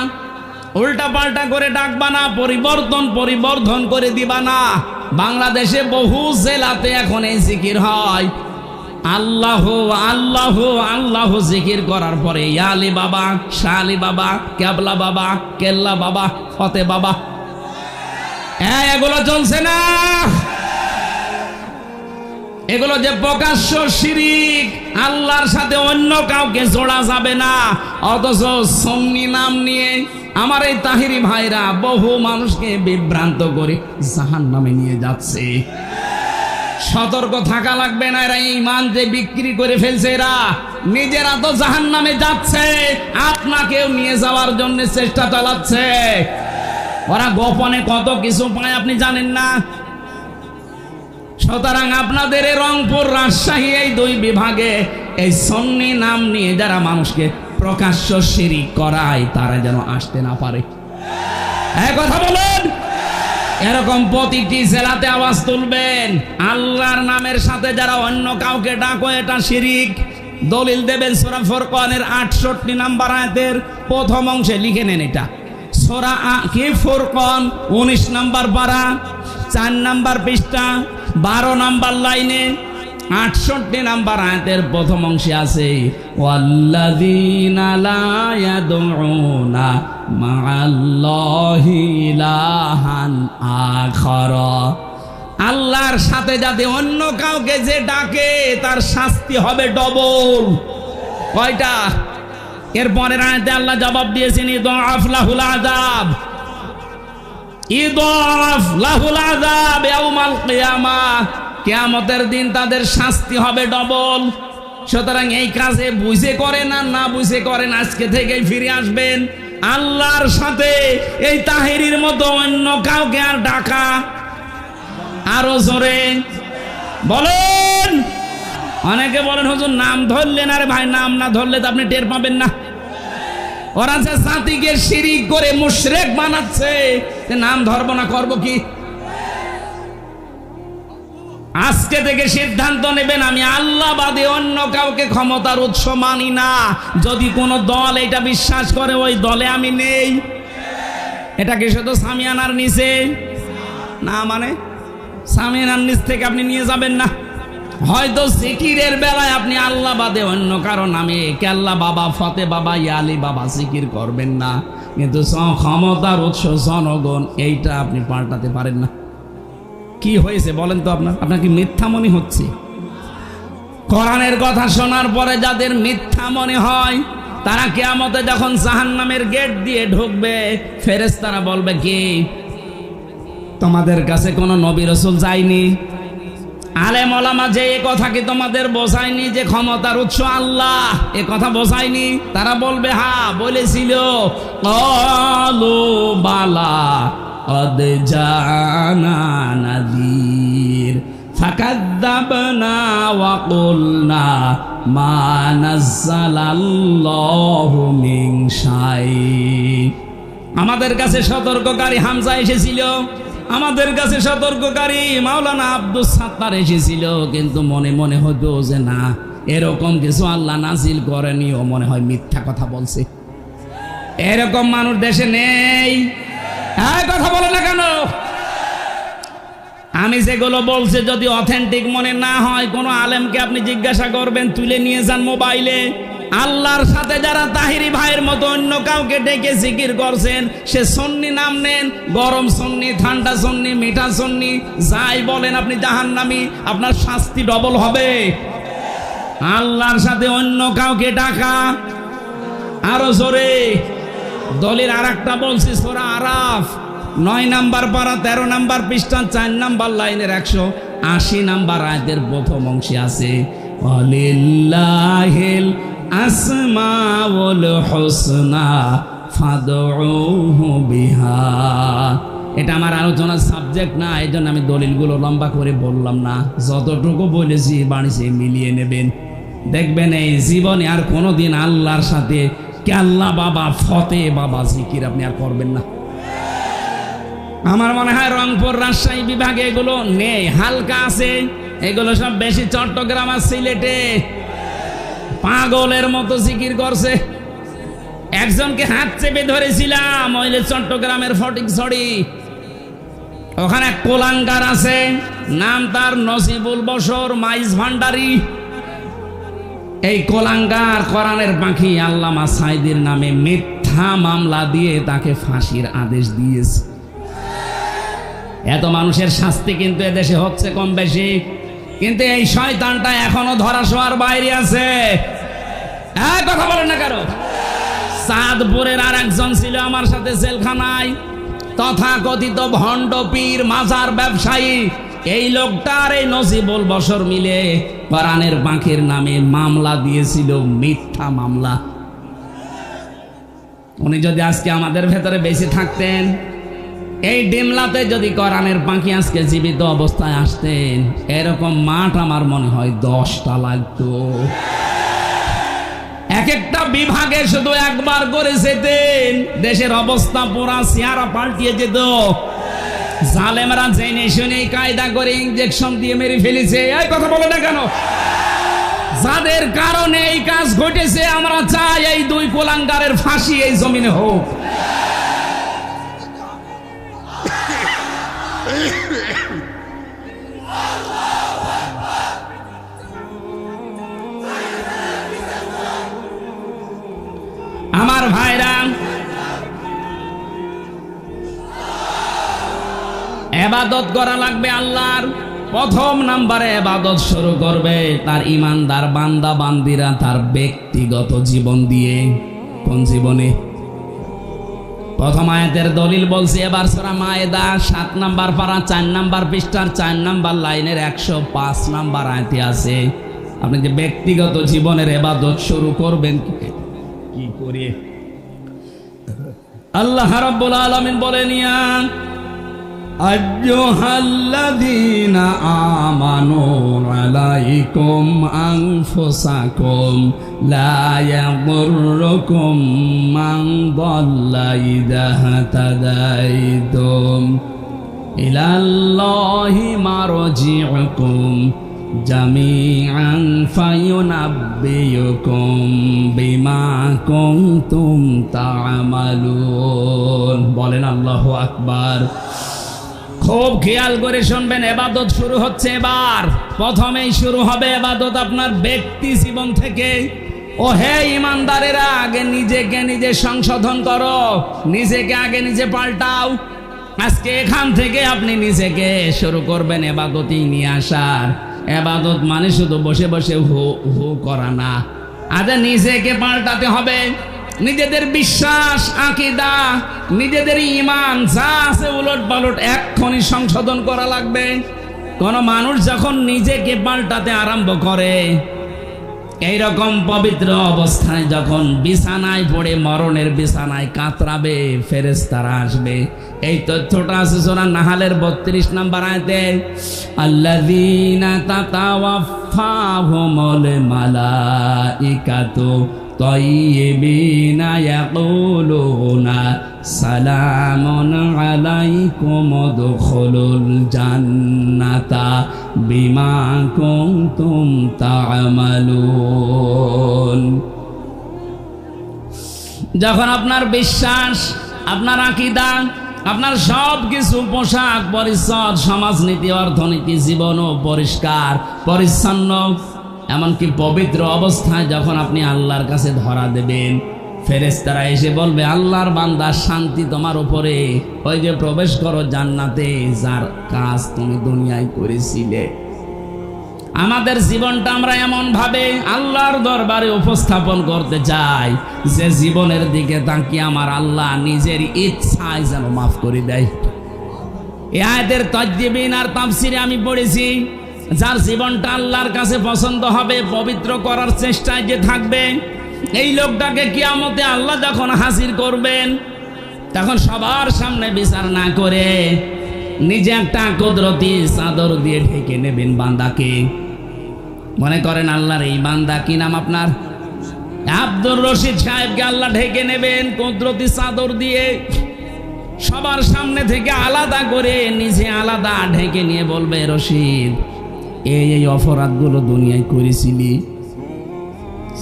উল্টা পাল্টা করে ডাকবা না, পরিবর্তন করে দিবা না। বাংলাদেশে বহু জেলাতে এখন এই জিকির হয়। আল্লাহ আল্লাহ আল্লাহ জিকির করার পরে ইয়া আলী বাবা, শাহ আলী বাবা, কেবলা বাবা, কেল্লা বাবা, ফতে বাবা, এগুলো চলছে না। এগুলো যে প্রকাশ্য শিরিক, আল্লাহর সাথে অন্য কাউকে জোড়া যাবে না। অথচ সুন্নি নাম নিয়ে আমার এই তাহিরি ভাইরা বহু মানুষকে বিভ্রান্ত করে জাহান্নামে নিয়ে যাচ্ছে। সতর্ক থাকা লাগবে না। এরা ঈমান যে বিক্রি করে ফেলছে, এরা নিজেরা তো জাহান্নামে যাচ্ছে, আপনাকেও নিয়ে যাওয়ার জন্য চেষ্টা চালাচ্ছে। ওরা গোপনে কত কিছু পায় আপনি জানেন না। সুতরাং আপনাদের এই রংপুর, রাজশাহী এই দুই বিভাগে এই সুন্নি নাম নিয়ে যারা মানুষকে প্রকাশ্য শিরিক করায়, তারা যেন আসতে না পারে। কথা বলেন। এরকম প্রতিটি জেলাতে আওয়াজ তুলবেন, আল্লাহর নামের সাথে যারা অন্য কাউকে ডাকো এটা শিরিক। দলিল দেবেন সূরা ফুরকানের 68 নম্বর আয়াতের প্রথম অংশে লিখে নেন। এটা সূরা কি ফুরকান 19 নম্বর পারা 4 নম্বর পৃষ্ঠা 12 নম্বর লাইনে 68 নম্বর আয়াতের প্রথম অংশে আছে, ওয়াল্লাযীনা লা ইয়াদউনা মা'আল্লাহি ইলাহান আখারা। আল্লাহর সাথে যাতে অন্য কাউকে যে ডাকে তার শাস্তি হবে ডবল। কয়টা? এরপরের আয়াতে আল্লাহ জবাব দিয়েছেন, ইদাফ লাহুল আযাব, ইদাফ লাহুল আযাব ইয়াউমাল কিয়ামাহ। কিয়ামতের দিন তাদের শাস্তি হবে ডবল। সুতরাং এই কাজে বুঝে করেন আর না বুঝে করেন, আজকে থেকেই ফিরে আসবেন। আল্লাহর সাথে এই তাহিরির মতো অন্য কাউকে আর ডাকা। আরো জোরে বলেন। অনেকে বলেন হুজুর নাম ধরলেন। আরে ভাই, নাম না ধরলে তো আপনি টের পাবেন না। ওরা যে জাতিকে শিরিক করে মুশরিক বানাচ্ছে, নাম ধরবো না করব কি? আজকে থেকে সিদ্ধান্ত নেবেন, আমি আল্লাহ বাদে অন্য কাউকে ক্ষমতার উৎস মানি না। যদি কোনো দল এটা বিশ্বাস করে, ওই দলে আমি নেই। এটা কি শুধু সামিয়ানার নিচে না? মানে সামিয়ানার নিচ থেকে আপনি নিয়ে যাবেন না। হয়তো জিকিরের বেলায় আপনি আল্লাহ বাদে অন্য কারো নামে কেল্লা বাবা, ফতে বাবা, ইয়ালি বাবা জিকির করবেন না, কিন্তু ক্ষমতার উৎস জনগণ, এইটা আপনি পাল্টাতে পারেন না। কি হয়েছে বলেন তো? আপনার কি মিথ্যা মনে হচ্ছে? কোরআনের কথা শোনার পরে যাদের মিথ্যা মনে হয়, তারা কিয়ামতে যখন জাহান্নামের গেট দিয়ে ঢুকবে, ফেরেশতারা বলবে কি, তোমাদের কাছে কোনো নবী রাসূল যায়নি? আলেম ওলামা যে এ কথা কি তোমাদের বোঝায়নি যে ক্ষমতার উৎস আল্লাহ? এ কথা বোঝায়নি? তারা বলবে হ্যাঁ বলেছিল। ক্বালু বালা قد جاءنا نذير فكذبنا وقلنا ما نزل الله من شيء। আমাদের কাছে সতর্ককারী হামজা এসেছিল, আমাদের কাছে সতর্ককারী মাওলানা আব্দুস সাত্তার এসেছিল, কিন্তু মনে মনে হতো যে না, এরকম কিছু আল্লাহ নাজিল করেনি, ও মনে হয় মিথ্যা কথা বলছে। এরকম মানুষ দেশে নেই। কথা বলে না কেন? আমি যেগুলো বলছি যদি অথেন্টিক মনে না হয়, কোনো আলেমকে আপনি জিজ্ঞাসা করবেন, তুলে নিয়ে যান মোবাইলে। আল্লাহর সাথে যারা তাহিরি ভাইয়ের মতো অন্য কাউকে ডেকে জিকির করছেন, সে সুন্নি নাম নেন, গরম সুন্নি, ঠান্ডা সুন্নি, মিঠা সুন্নি, যাই বলেন আপনি জাহান্নামী, আপনার শাস্তি ডবল হবে। আল্লাহর সাথে অন্য কাউকে ডাকা। আরো জোরে দলিল আর একটা বলছি, সূরা আরাফ 9 নম্বর পারা 13 নম্বর পৃষ্ঠা 4 নম্বর লাইনের 180 নম্বর আয়াতের প্রথম অংশে আছে, ওয়ালিল্লাহিল আসমাউল হুসনা ফাদউহু বিহা। এটা আমার আলোচনার সাবজেক্ট না, এই জন্য আমি দলিলগুলো লম্বা করে বললাম না। যতটুকু বলেছি বাড়িতে মিলিয়ে নেবেন, দেখবেন এই জীবনে আর কোনোদিন আল্লাহর সাথে আল্লাহ বাবা, ফতে বাবা জিকির আপনি আর করবেন না। আমার মনে হয় রংপুর, রাজশাহী বিভাগে এগুলো নেই, হালকা আছে। এগুলো সব বেশি চট্টগ্রাম আর সিলেটে পাগলের মতো জিকির করছে। একজনকে হাত চেপে ধরেছিলাম, ওইলে চট্টগ্রামের ফটিকছড়ি, ওখানে এক কোলাঙ্গার আছে, নাম তার নসিবুল বশর মাইজ ভান্ডারি। এই কোলাঙ্গার কোরআনের পাখি আল্লামা সাইদির নামে মিথ্যা মামলা দিয়ে তাকে ফাঁসির আদেশ দিয়েছে। এত মানুষের শাস্তি কিন্তু এদেশে হচ্ছে কম বেশি, কিন্তু এই শয়তানটা এখনো ধরাছোঁয়ার বাইরে আছে। কথা বলেন না কারো। চাঁদপুরের আর একজন ছিল আমার সাথে জেলখানায়, তথাকথিত ভণ্ড পীর মাজার ব্যবসায়ী। এই লোকটার এই নজিবুল বশর মিলে কোরআনের পাখির নামে মামলা দিয়েছিল, মিথ্যা মামলা। উনি যদি আজকে আমাদের ভেতরে বেশি থাকতেন, এই ডিমলাতে যদি কোরআনের পাখি আজকে জীবিত অবস্থায় আসতেন, এরকম মাঠ আমার মনে হয় 10টা লাগতো। এক একটা বিভাগে শুধু একবার করে যেতেন, দেশের অবস্থা পুরা চেহারা পাল্টিয়ে যেত। জালেমরা জেনে শুনে কায়দা করে ইনজেকশন দিয়ে মেরে ফেলেছে। এই কথা বলে না কেন? যাদের কারণে এই কাজ ঘটেছে, আমরা চাই এই দুই কোলাঙ্গারের ফাঁসি এই জমিনে হোক। আমার ভাইরা, ইবাদত করা লাগবে আল্লাহর। প্রথম নম্বরে ইবাদত শুরু করবে তার ইমানদার বান্দা বান্দিরা তার ব্যক্তিগত জীবন দিয়ে। কোন জীবনে? প্রথম আয়াতের দলিল বলছি এবার সূরা মায়েদা 7 নম্বর পারা 4 নম্বর পৃষ্ঠার 4 নম্বর লাইনের 105 নম্বর আয়াতে আছে। আপনি যে ব্যক্তিগত জীবনের ইবাদত শুরু করবেন কি করে? আল্লাহ রাব্বুল আলামিন বলেন, ইয়া আইয়ুহাল্লাযীনা আমানু আলাইকুম আনফুসাকুম লা ইয়াদুররুকুম মান দাল্লা ইযা হাতাদাইতুম ইলাল্লাহি মারজিউকুম জামিআন ফায়ুনাব্বিয়ুকুম বিমা কুনতুম তা'মালুন। বলেন আল্লাহু আকবার। খুব খেয়াল করে শুনবেন, ইবাদত শুরু হচ্ছে এবার। প্রথমেই শুরু হবে ইবাদত আপনার ব্যক্তি জীবন থেকে। ও হে ইমানদারেরা, আগে নিজেকে নিজে সংশোধন করো, নিজেকে আগে নিজে পাল্টাও। আজকে এখান থেকে আপনি নিজেকে শুরু করবেন ইবাদতই নিয়ে আসার। ইবাদত মানে শুধু বসে বসে হু হু করা না, আগে নিজেকে পাল্টাতে হবে। নিজেদের বিশ্বাস, আকীদা, নিজেদের ঈমান যা আছে উলট পালট এক্ষুনি সংশোধন করা লাগবে। কোন মানুষ যখন নিজেকে পাল্টাতে আরম্ভ করে, এইরকম পবিত্র অবস্থায় যখন বিছানায় পড়ে মরণের বিছানায় কাতরাবে, ফেরেশতারা আসবে। এই তথ্যটা আছে সূরা নাহালের 32 নম্বর আয়াতে, আল্লাযীনা তাতাওয়াফাহুমুল মালাইকাতু তাইয়্যিবিনা ইয়াকুলুনা সালামুন আলাইকুম উদখুলুল জান্নাতা বিমা কুনতুম তা'মালুন। যখন আপনার বিশ্বাস, আপনার আকীদা, আপনার সব কিছু পোশাক পরিচ্ছদ, সমাজনীতি, অর্থনীতি, জীবনও পরিষ্কার পরিচ্ছন্ন, এমনকি পবিত্র অবস্থায় যখন আপনি আল্লাহর কাছে ধরা দেবেন, ফেরেশতারা এসে বলবে, আল্লাহর বান্দা শান্তি তোমার উপরে, ওই যে প্রবেশ করো জান্নাতে, যার কাজ তুমি দুনিয়ায় করেছিলে। আমাদের জীবনটা আমরা এমন ভাবে আল্লাহর দরবারে উপস্থাপন করতে চাই যে জীবনের দিকে তাকিয়ে আমার আল্লাহ নিজের ইচ্ছায় যেন মাফ করে দেয়। এই আয়াতের তাজবিন আর তাফসিরে আমি পড়েছি, যার জীবনটা আল্লাহর কাছে পছন্দ হবে, পবিত্র করার চেষ্টায় যে থাকবে, এই লোকটাকে কিয়ামতে আল্লাহ যখন হাজির করবেন, তখন সবার সামনে বিচার না করে নিজে একটা কুদরতি চাদর দিয়ে ঢেকে নেবেন বান্দাকে। মনে করেন আল্লাহর এই বান্দা, কি নাম আপনার? আব্দুর রশিদ সাহেবকে আল্লাহ ঢেকে নেবেন কুদরতি চাদর দিয়ে, সবার সামনে থেকে আলাদা করে নিজে আলাদা ঢেকে নিয়ে বলবে, রশিদ এই এই অপরাধগুলো দুনিয়ায় করেছিলি।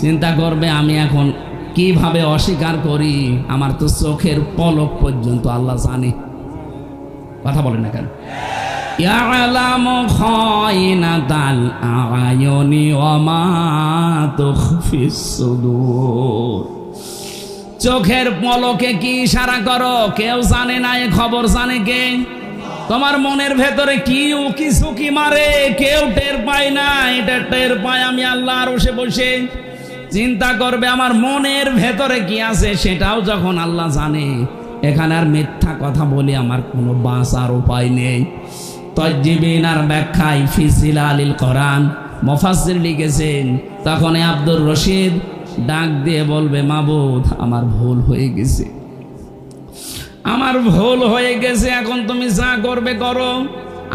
চিন্তা করবে আমি এখন কিভাবে অস্বীকার করি, আমার তো চোখের পলক পর্যন্ত আল্লাহ জানে। কথা বলেন না কেন? ইয়ালামু খায়িনাতাল আ'য়ুনি ওয়া মা তুখফিস সুদূর। চোখের পলকে কি ইশারা করো কেউ জানে না, এ খবর জানে কে? তোমার মনের ভেতরে কি কিছু কি মারে কেউ টের পায় না, এটা টের পায় আমি আল্লাহ আরশে বসে। চিন্তা করবে আমার মনের ভেতরে কি আছে সেটাও যখন আল্লাহ জানে, এখানে আর মিথ্যা কথা বলে আমার কোনো বাঁচার উপায় নেই। তাজ্জিবিন আর ব্যাখ্যায় ফি জিলালিল কোরআন মুফাসসির লিখেছেন, তখন আব্দুর রশিদ ডাক দিয়ে বলবে, মাবুদ আমার ভুল হয়ে গেছে, আমার ভুল হয়ে গেছে, এখন তুমি যা করবে করো।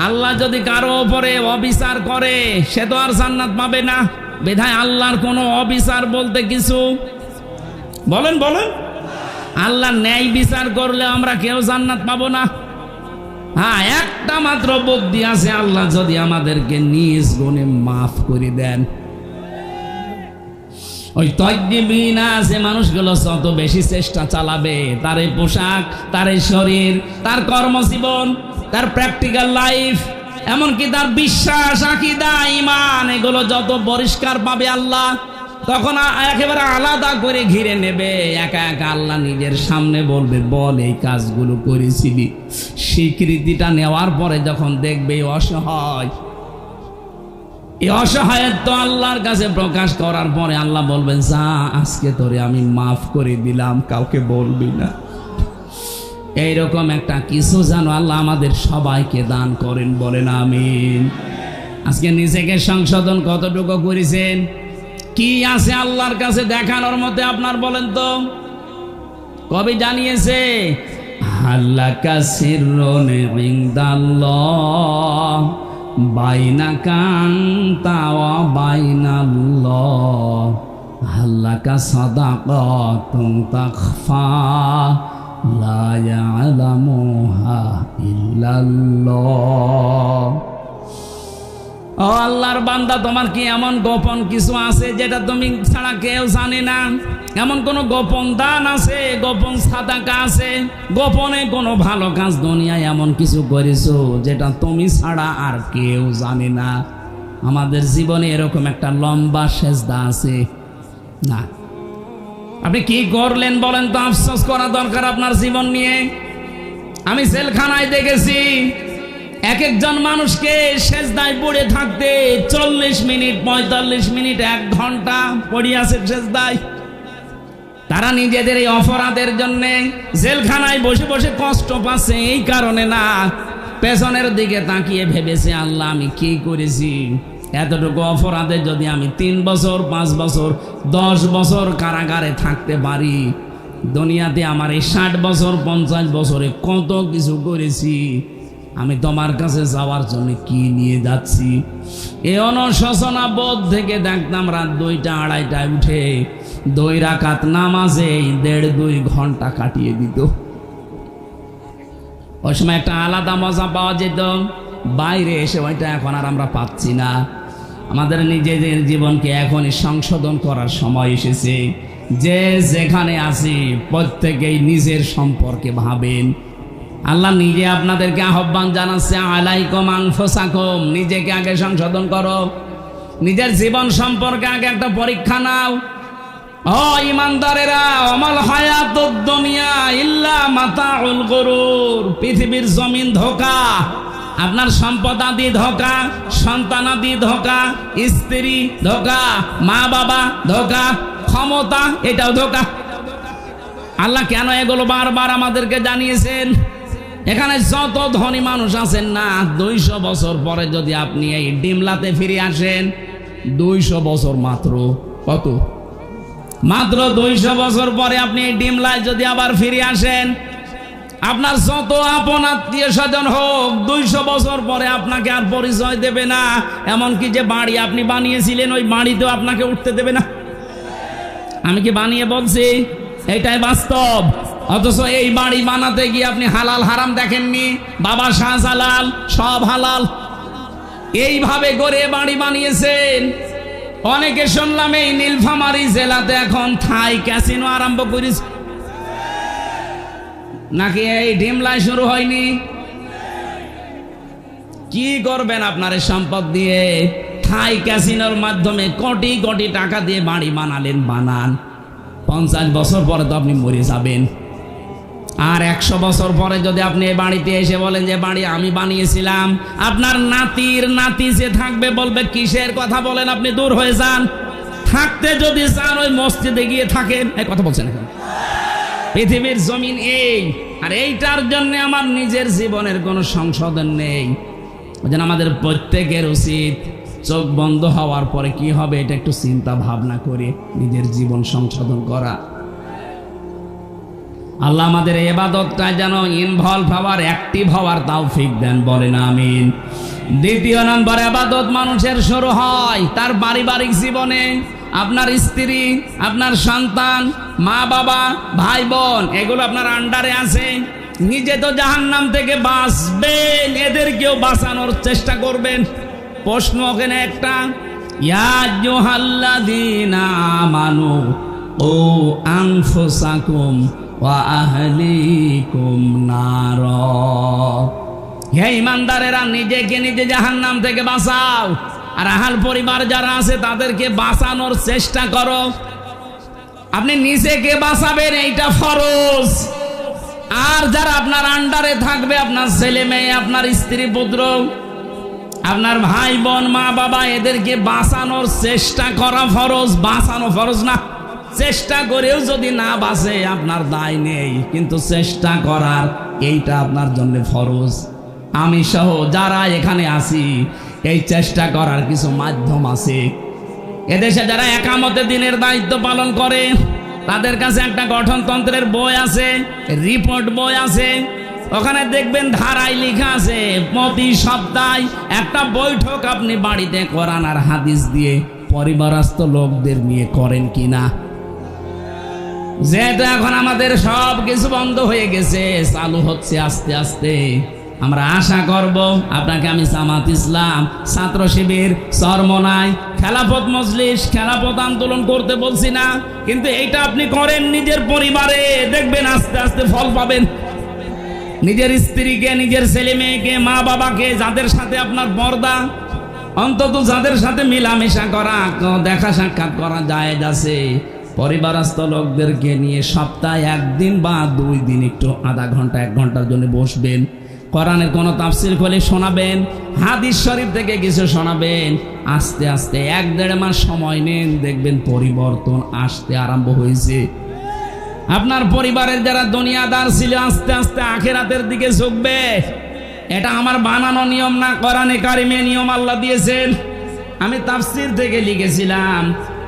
আল্লাহ যদি কারো ওপরে অবিচার করে সে তো আর জান্নাত পাবে না। বিধায় আল্লাহর কোনো অবিচার বলতে কিছু বলেন বলেন, আল্লাহ ন্যায় বিচার করলে আমরা কেউ জান্নাত পাবো না। হ্যাঁ, একটা মাত্র বুদ্ধি আছে, আল্লাহ যদি আমাদেরকে নিজ গুণে মাফ করে দেন। ওই তাজ্জিবিন আছে মানুষগুলো যত বেশি চেষ্টা চালাবে, তার এই পোশাক, তার এই শরীর, তার কর্মজীবন, তার প্র্যাকটিক্যাল লাইফ, এমনকি তার বিশ্বাস, আকীদা, ঈমান, এগুলো যত পরিষ্কার পাবে আল্লাহ তখন একেবারে আলাদা করে ঘিরে নেবে। একা একা আল্লাহ নিজের সামনে বলবে, বল এই কাজগুলো করেছিলি। স্বীকৃতিটা নেওয়ার পরে যখন দেখবে অসহায়, এই অসহায়ত্ব আল্লাহর কাছে প্রকাশ করার পরে আল্লাহ বলবেন, যা আজকে তোরে আমি মাফ করে দিলাম, কাউকে বলবি না। এইরকম একটা কিছু যেন আল্লাহ আমাদের সবাইকে দান করেন, বলেন আমিন। আজকে নিজেকে সংশোধন কতটুকু করেছেন, কি আছে আল্লাহর কাছে দেখানোর মধ্যে আপনার বলেন তো? কবি জানিয়েছে, হাল্লাকা সিররুন ইনদাল্লাহ বাইনাকা আনতা ওয়া বাইনাল্লাহ, হাল্লাকা সাদাকাতুন তাখফা লা ইয়ালামুহা ইল্লাল্লাহ। ও আল্লাহর বান্দা, তোমার কি এমন গোপন কিছু আছে যেটা তুমি ছাড়া কেউ জানে না? এমন কোন গোপন দান আছে, গোপন সাদাকা আছে, গোপনে কোনো ভালো কাজ দুনিয়ায় এমন কিছু করেছো যেটা তুমি ছাড়া আর কেউ জানে না? আমাদের জীবনে এরকম একটা লম্বা সেজদা আছে না? আপনি কি করলেন বলেন তো? আফসোস করা দরকার আপনার জীবন নিয়ে। আমি জেলখানায় দেখেছি এক একজন মানুষকে সেজদায় পড়ে থাকতে 40 মিনিট, 45 মিনিট, 1 ঘন্টা পড়ে আছে সেজদায়। তারা নিজেদের এই অপরাধের জন্য জেলখানায় বসে বসে কষ্ট পাচ্ছে, এই কারণে না, পেছনের দিকে তাকিয়ে ভেবেছে, আল্লাহ আমি কি করেছি? এতটুকু অপরাধে যদি আমি 3 বছর, 5 বছর, 10 বছর কারাগারে থাকতে পারি, দুনিয়াতে আমার এই 60 বছর, 50 বছরে কত কিছু করেছি, আমি তোমার কাছে যাওয়ার জন্য কি নিয়ে যাচ্ছি? এই অনুশোচনা বোধ থেকে দেখতাম রাত 2টা, 2:30টায় উঠে 2 রাকাত নামাজে 1.5-2 ঘন্টা কাটিয়ে দিত। ওই সময় একটা আলাদা মজা পাওয়া যেত, বাইরে এসে ওইটা এখন আর আমরা পাচ্ছি না। আমাদের নিজেদের জীবনকে এখনই সংশোধন করার সময় এসেছে। যে যেখানে আছি প্রত্যেকেই নিজের সম্পর্কে ভাবেন। আল্লাহ নিজে আপনাদেরকে আহ্বান জানাচ্ছে, আলাইকুম আনফুসাকুম, নিজেকে আগে সংশোধন করো, নিজের জীবন সম্পর্কে আগে একটা পরীক্ষা নাও। ও ইমানদারেরা, অমাল হায়াতুদ দুনিয়া ইল্লা মাতাউল গুরুর, পৃথিবীর জমিন ধোঁকা, আপনার সম্পদ আদি ধোঁকা, সন্তান আদি ধোঁকা, স্ত্রী ধোঁকা, মা বাবা ধোঁকা, ক্ষমতা এটাও ধোঁকা। আল্লাহ কেন এগুলো বারবার আমাদেরকে জানিয়েছেন? এখানে যত ধনী মানুষ আছেন না, 200 বছর পরে যদি আপনি এই ডিমলাতে ফিরে আসেন, 200 বছর মাত্র, কত? মাত্র 200 বছর পরে আপনি এই ডিমলায় যদি আবার ফিরে আসেন, আপনার যত আপন আত্মীয় স্বজন হোক, 200 বছর পরে আপনাকে আর পরিচয় দেবে না। এমনকি যে বাড়ি আপনি বানিয়েছিলেন, ওই বাড়িতেও আপনাকে উঠতে দেবে না। আমি কি বানিয়ে বলছি? এটাই বাস্তব। অথচ এই বাড়ি বানাতে গিয়ে আপনি হালাল হারাম দেখেননি। বাবা শাহজালাল সব হালাল, এইভাবে গড়ে বাড়ি বানিয়েছেন। অনেকে শুনলাম এই নীলফামারী জেলাতে এখন থাই ক্যাসিনো আরম্ভ করেছে, নাকি এই ডিমলায় শুরু হয়নি? কি করবেন আপনার সম্পদ দিয়ে? থাই ক্যাসিনোর মাধ্যমে কোটি কোটি টাকা দিয়ে বাড়ি বানালেন, বানান, 50 বছর পরে তো আপনি মরে যাবেন। আর 100 বছর পরে যদি আপনি এই বাড়িতে এসে বলেন যে বাড়ি আমি বানিয়েছিলাম, আপনার নাতির নাতি যে থাকবে বলবে কিসের কথা বলেন আপনি, দূর হয়ে যান। থাকতে যদি চান ওই মসজিদে গিয়ে থাকেন। এই কথা বলছেন এখন। পৃথিবীর জমিন এই, আর এইটার জন্য আমার নিজের জীবনের কোনো সংশোধন নেই। ওই জন্য আমাদের প্রত্যেকের উচিত চোখ বন্ধ হওয়ার পরে কি হবে এটা একটু চিন্তা ভাবনা করে নিজের জীবন সংশোধন করা। আল্লাহ আমাদের এই ইবাদতটা যেন ইনভলভ হওয়ার, অ্যাক্টিভ হওয়ার তৌফিক দেন, বলেন আমিন। দ্বিতীয় নম্বর ইবাদত মানুষের শুরু হয় তার পারিবারিক জীবনে। আপনার স্ত্রী, আপনার সন্তান, মা বাবা, ভাই বোন এগুলো আপনার আন্ডারে আছে। নিজে তো জাহান্নাম থেকে বাঁচবেন, এদেরকেও বাঁচানোর চেষ্টা করবেন। প্রশ্ন ওখানে একটা, ইয়া আইয়ুহাল্লাযীনা আমানু ও আনফুসাকুম ওয়া আহলিকুম নার। হে ঈমানদারেরা, নিজেকে নিজে জাহান্নাম থেকে বাঁচাও, আর আহাল পরিবার যারা আছে তাদেরকে বাঁচানোর চেষ্টা করো। আপনি নিজেকে বাঁচাবেন, এইটা ফরজ। আর যারা আপনার আন্ডারে থাকবে, আপনার ছেলে মেয়ে, আপনার স্ত্রী পুত্র, আপনার ভাই বোন, মা বাবা, এদেরকে বাঁচানোর চেষ্টা করা ফরজ। বাঁচানো ফরজ না, চেষ্টা করেও যদি না বাঁচে আপনার দায় নেই, কিন্তু চেষ্টা করার এইটা আপনার জন্য ফরজ। আমি সহ যারা এখানে আছি, এই চেষ্টা করার কিছু মাধ্যম আছে। এদেশে যারা একামতে দিনের দায়িত্ব পালন করে তাদের কাছে একটা গঠনতন্ত্রের বই আছে, রিপোর্ট বই আছে। ওখানে দেখবেন ধারায় লেখা আছে প্রতি সপ্তাহে একটা বৈঠক আপনি বাড়িতে কোরআন আর হাদিস দিয়ে পরিবারস্থ লোকদের নিয়ে করেন কিনা। যেহেতু এখন আমাদের সব কিছু বন্ধ হয়ে গেছে, চালু হচ্ছে আস্তে আস্তে। আমরা আশা করব আপনাকে আমি জামাত ইসলাম, ছাত্র শিবির, চরমনাই, খেলাফত মজলিস, খেলাফত আন্দোলন করতে বলছি না, কিন্তু এইটা আপনি করেন নিজের পরিবারে, দেখবেন আস্তে আস্তে ফল পাবেন। নিজের স্ত্রীকে, নিজের ছেলে মেয়েকে, মা বাবাকে, যাদের সাথে আপনার পর্দা, অন্তত যাদের সাথে মিলামেশা করা, দেখা সাক্ষাৎ করা জায়েজ আছে, পরিবারস্থ লোকদেরকে নিয়ে সপ্তাহে 1 দিন বা 2 দিন একটু আধা ঘন্টা 1 ঘন্টার জন্য বসবেন। কোরআনের কোনো তাফসীর খুলে শোনাবেন, হাদিস শরীফ থেকে কিছু শোনাবেন। আস্তে আস্তে 1-1.5 মাস সময় নেন, দেখবেন পরিবর্তন আসতে আরম্ভ হয়েছে। আপনার পরিবারের যারা দুনিয়াদার ছিল আস্তে আস্তে আখিরাতের দিকে ঝুঁকবে। এটা আমার বানানো নিয়ম না, কোরআনে কারিমে নিয়ম আল্লাহ দিয়েছেন। আমি তাফসীর থেকে লিখেছিলাম,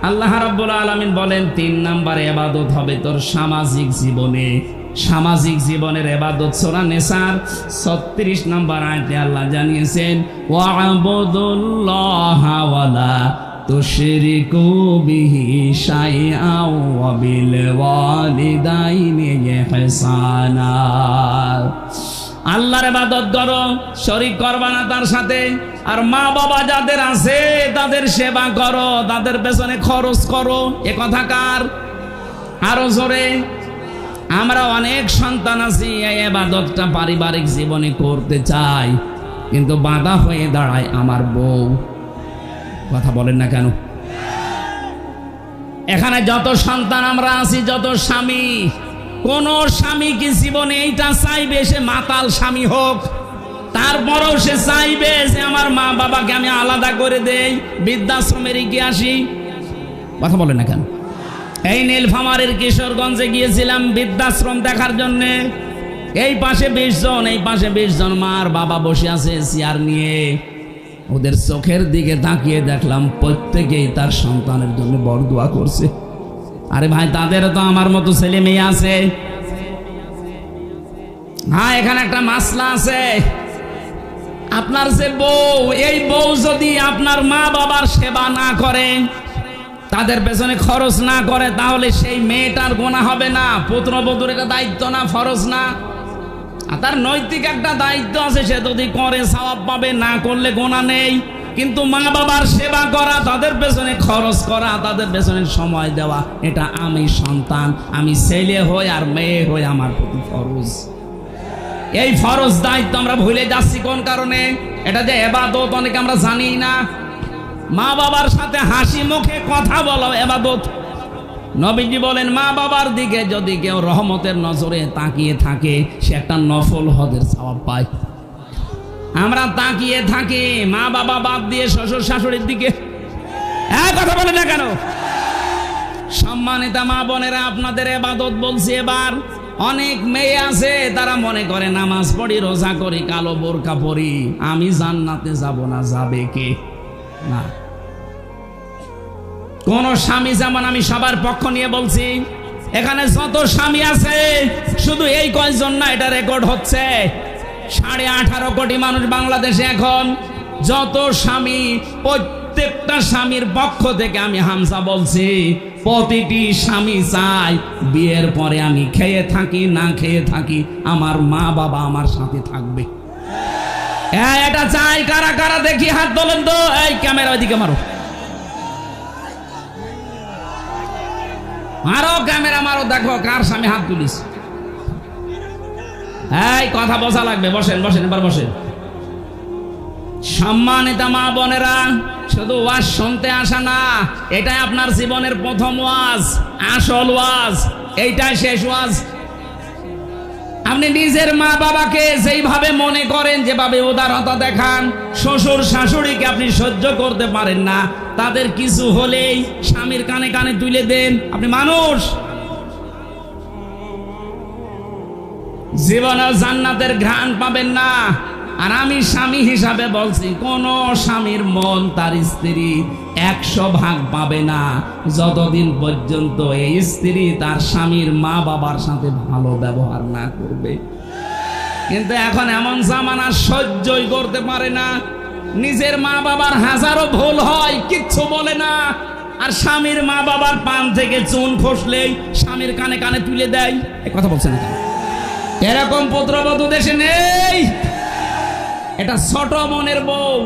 আল্লাহ রাব্বুল আলামিন বলেন 3 নম্বরে ইবাদত হবে তোর সামাজিক জীবনে। সামাজিক জীবনের ইবাদত সূরা নিসার 36 নম্বর আয়াতে আল্লাহ জানিয়েছেন, ওয়া'বুদুল্লাহা ওয়ালা তুশরিকু বিহি শাইআন ওয়া বিল ওয়ালিদাইনি ইহসানা। আল্লাহর ইবাদত করো, শরীক করবা না তার সাথে। আর মা বাবা যাদের আছে তাদের সেবা করো, তাদের পেছনে খরচ করো। এ কথা কার? আরো জোরে। আমরা অনেক সন্তান আছি, এই ইবাদতটা পারিবারিক জীবনে করতে চাই, কিন্তু বাধা হয়ে দাঁড়ায় আমার বউ। কথা বলেন না কেন? এখানে যত সন্তান আমরা আছি, যত স্বামী, কোন স্বামী কি জীবনে এইটা চাইবে সে মাতাল স্বামী হোক? তারপরেও সে চাইবে যে আমার মা বাবাকে আমি আলাদা করে দেই, বৃদ্ধাশ্রমে রেখে আসি। কথা বলেন না কেন? এই নীলফামারীর কিশোরগঞ্জে গিয়েছিলাম বৃদ্ধাশ্রম দেখার জন্য। এই পাশে 20 জন, এই পাশে 20 জন মার বাবা বসে আছে চেয়ার নিয়ে। ওদের চোখের দিকে তাকিয়ে দেখলাম প্রত্যেকেই তার সন্তানের জন্য বরদোয়া করছে। আরে ভাই, তাদেরও তো আমার মতো ছেলে মেয়ে আছে। হ্যাঁ, এখানে একটা মাসলা আছে। আপনার যে বউ, এই বউ যদি আপনার মা বাবার সেবা না করে, তাদের পেছনে খরচ না করে, তাহলে সেই মেয়েটার গুনাহ হবে না? পুত্রবধূর এটা দায়িত্ব না, ফরজ না? আর তার নৈতিক একটা দায়িত্ব আছে, সে যদি করে সওয়াব পাবে, না করলে গুনাহ নেই। কিন্তু মা বাবার সেবা করা, তাদের পেছনে খরচ করা, তাদের পেছনে সময় দেওয়া, এটা আমি সন্তান, আমি ছেলে হই আর মেয়ে হই, আমার প্রতি ফরজ। এই ফরজ দায়িত্ব আমরা ভুলে যাচ্ছি কোন কারণে? এটা যে ইবাদত অনেকে আমরা জানি না। মা বাবার সাথে হাসি মুখে কথা বলা ইবাদত। নবীজি বলেন মা বাবার দিকে যদি কেউ রহমতের নজরে তাকিয়ে থাকে সে একটা নফল হজের সওয়াব পায়। আমরা তাকিয়ে থাকি মা বাবা বাদ দিয়ে শ্বশুর শাশুড়ির দিকে। কথা বলে না কেন? সম্মানিত মা বোনেরা, আপনাদের ইবাদত বলছি। এবার অনেক মেয়ে আছে তারা মনে করে নামাজ পড়ি, রোজা করি, কালো বোরকা পরি, আমি জান্নাতে যাব না। যাবে কে? না। কোন স্বামী, যেমন আমি সবার পক্ষ নিয়ে বলছি, এখানে যত স্বামী আছে শুধু এই কয়জন না, এটা রেকর্ড হচ্ছে। 18.5 কোটি মানুষ বাংলাদেশে এখন। যত স্বামী, প্রত্যেকটা স্বামীর পক্ষ থেকে আমি হামজা বলছি, প্রতিটি স্বামী চায় বিয়ের পরে আমি খেয়ে থাকি না খেয়ে থাকি আমার মা বাবা আমার সাথে থাকবে। এটা চাই কারা কারা দেখি হাত তোলেন তো। এই ক্যামেরা ওইদিকে মারো, মারো ক্যামেরা মারো, দেখো কার স্বামী হাত তুলিস। এই কথা বোঝা লাগবে। বসেন বসেন, এবার বসেন। সম্মানিত মা বোনেরা, শুধু ওয়াজ শুনতে আসা না, এটাই আপনার জীবনের প্রথম ওয়াজ, আসল ওয়াজ, এইটাই শেষ ওয়াজ। আপনি নিজের মা বাবাকে যেইভাবে মনে করেন, যেভাবে উদারতা দেখান, শ্বশুর শাশুড়িকে আপনি সহ্য করতে পারেন না, তাদের কিছু হলেই স্বামীর কানে কানে তুলে দেন। আপনি মানুষ, জীবনে জান্নাতের ঘ্রাণ পাবেন না। আর আমি স্বামী হিসাবে বলছি, কোন স্বামীর মন তার স্ত্রী 100 ভাগ পাবে না যতদিন পর্যন্ত এই স্ত্রী তার স্বামীর মা বাবার সাথে ভালো ব্যবহার না করবে। কিন্তু এখন এমন জামানা, সহ্যই করতে পারে না। নিজের মা বাবার হাজারো ভুল হয়, কিচ্ছু বলে না। আর স্বামীর মা বাবার পান থেকে চুন খসলেই স্বামীর কানে কানে তুলে দেয়। এই কথা বলছেন না? এরকম পুত্রবধূ দেশে নেই। এটা ছোট মনের বউ,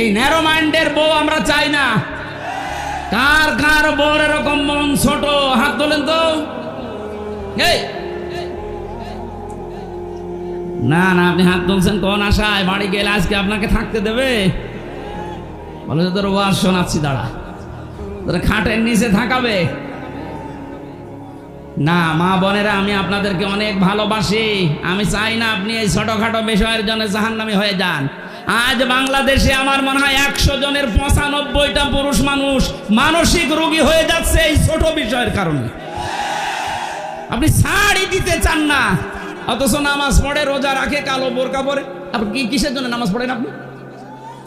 এই ন্যারো মাইন্ডের বউ আমরা চাই না। কার কার বউর এরকম মন ছোট? হাত তোলেন তো। না না, আপনি হাত তুলছেন কোন আশায়? বাড়ি গেলে আজকে আপনাকে থাকতে দেবে? বলে যে তোর ওয়াজ শোনাচ্ছি, দাঁড়া, তোর খাটের নিচে থাকাবে না। মা বোনেরা, আমি আপনাদেরকে অনেক ভালোবাসি। আমি চাই না আপনি এই ছোটখাটো বিষয়ের জন্য জাহান্নামী হয়ে যান। আজ বাংলাদেশে আমার মনে হয় 100 জনের 95টা পুরুষ মানুষ মানসিক রোগী হয়ে যাচ্ছে এই ছোট বিষয়ের কারণে। আপনি ছাড়ই দিতে চান না, অথচ নামাজ পড়ে, রোজা রাখে, কালো বোরকা পরে। আপনি কিসের জন্য নামাজ পড়েন?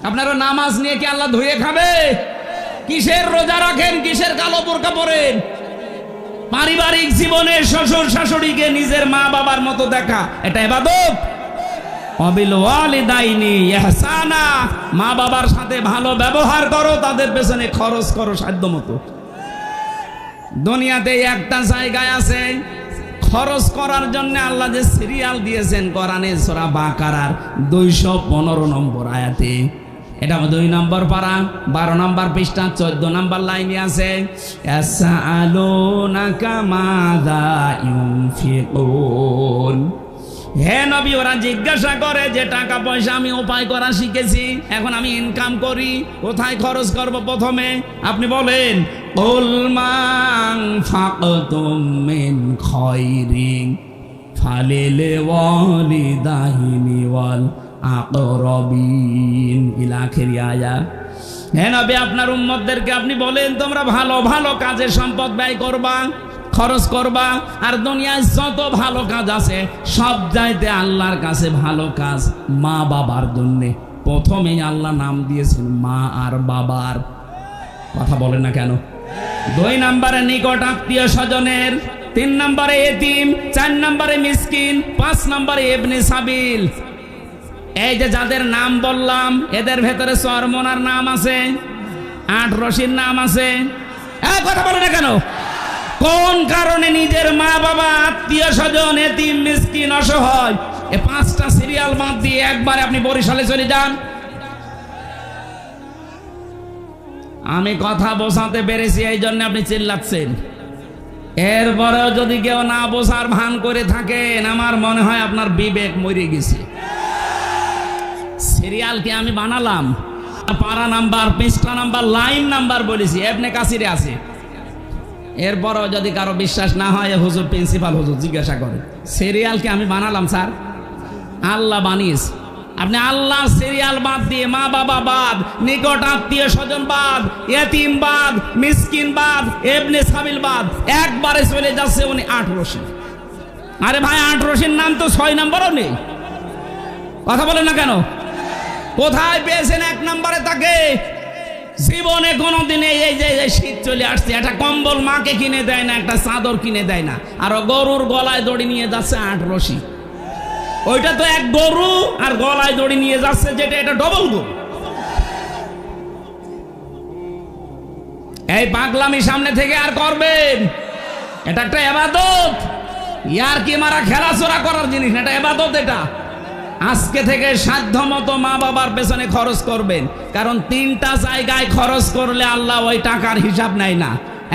আপনারা নামাজ নিয়ে কি আল্লাহ ধুয়ে খাবে? কিসের রোজা রাখেন, কিসের কালো বোরকা পরেন? পারিবারিক জীবনে শ্বশুর শাশুড়িকে নিজের মা বাবার মতো দেখা, এটা ইবাদত। ওয়াবিল ওয়ালিদাইনি ইহসানা, মা বাবার সাথে ভালো ব্যবহার করো, তাদের পেছনে খরচ করো সাধ্য মতো। দুনিয়াতে একটা জায়গায় আছে খরচ করার জন্য আল্লাহ যে সিরিয়াল দিয়েছেন কোরআনে সূরা বাকারার 215 নম্বর আয়াতে। এটা 2 নম্বর পারা, 12 নম্বর পৃষ্ঠা, 14 নম্বর লাইনে আছে, ইয়াসআলুনাকা মাযা ইউনফিকুন। হে নবী, ওরা জিজ্ঞাসা করে যে টাকা পয়সা আমি উপায় করা শিখেছি, এখন আমি ইনকাম করি, কোথায় খরচ করব প্রথমে? আপনি বলেন, কুল মান ফাকতুম মিন খায়রিন ফালিল ওয়ালিদাইনি ওয়াল আকরাবিন ইলা আখির আয়াত। হে নবী, আপনার উম্মতদেরকে আপনি বলেন, তোমরা ভালো ভালো কাজে সম্পদ ব্যয় করবা, খরচ করবা। আর দুনিয়ায় যত ভালো কাজ আছে সব চাইতে আল্লাহর কাছে ভালো কাজ মা বাবার জন্য। প্রথমেই আল্লাহ নাম দিয়েছেন মা আর বাবার। কথা বলেন না কেন? 2 নম্বরে নিকট আত্মীয় স্বজনের, 3 নম্বরে এতিম, 4 নম্বরে মিসকিন, 5 নম্বরে ইবনে সাবিল। এই যে যাদের নাম বললাম, এদের ভেতরে চরমনার নাম আছে, 8 রশির নাম আছে। কথা বলে না কেন? কোন কারণে নিজের মা বাবা, আত্মীয় স্বজন, এতিম, মিসকিন, অসহায়, এই 5টা সিরিয়াল বাদ দিয়ে একবারে আপনি বরিশালে চলে যান। আমি কথা বোঝাতে পেরেছি, এই জন্য আপনি চিল্লাচ্ছেন। এরপরেও যদি কেউ না বোঝার ভান করে থাকেন, আমার মনে হয় আপনার বিবেক মরে গেছে। সিরিয়াল কি আমি বানালাম? পারা নাম্বার, পৃষ্ঠা নাম্বার, লাইন নাম্বার বলেছি, ইবনে কাসিরে আছে। এরপরও যদি কারো বিশ্বাস না হয়, হুজুর প্রিন্সিপাল হুজুর জিজ্ঞাসা করে, সিরিয়ালকে আমি বানালাম স্যার? আল্লাহ বানিয়েছে। আপনি আল্লাহ সিরিয়াল বাদ দিয়ে মা বাবা বাদ, নিকট আত্মীয় স্বজন বাদ, এতিম বাদ, মিসকিন বাদ, এবনে সাবিল বাদ, একবারে চলে যাচ্ছে উনি 8 রশি। আরে ভাই, 8 রশির নাম তো 6 নম্বরও নেই। কথা বলেন না কেন? কোথায় পেয়েছেন 1 নম্বরে তাকে? জীবনে কোনোদিনে এই যে শীত চলে আসছে, একটা কম্বল মাকে কিনে দেয় না, একটা চাদর কিনে দেয় না, আর গরুর গলায় দড়ি নিয়ে যাচ্ছে 8 রশি। ওইটা তো এক গরু, আর গলায় দড়ি নিয়ে যাচ্ছে যেটা, এটা ডবল গরু। এই পাগলামি সামনে থেকে আর করবেন? এটা একটা ইবাদত, ইয়ার কি মারা খেলাচোরা করার জিনিস না, এটা ইবাদত। এটা আজকে থেকে সাধ্যমতো মা বাবার পেছনে খরচ করবেন, কারণ 3টা জায়গায় খরচ করলে আল্লাহ ওই টাকার হিসাব নেয় না।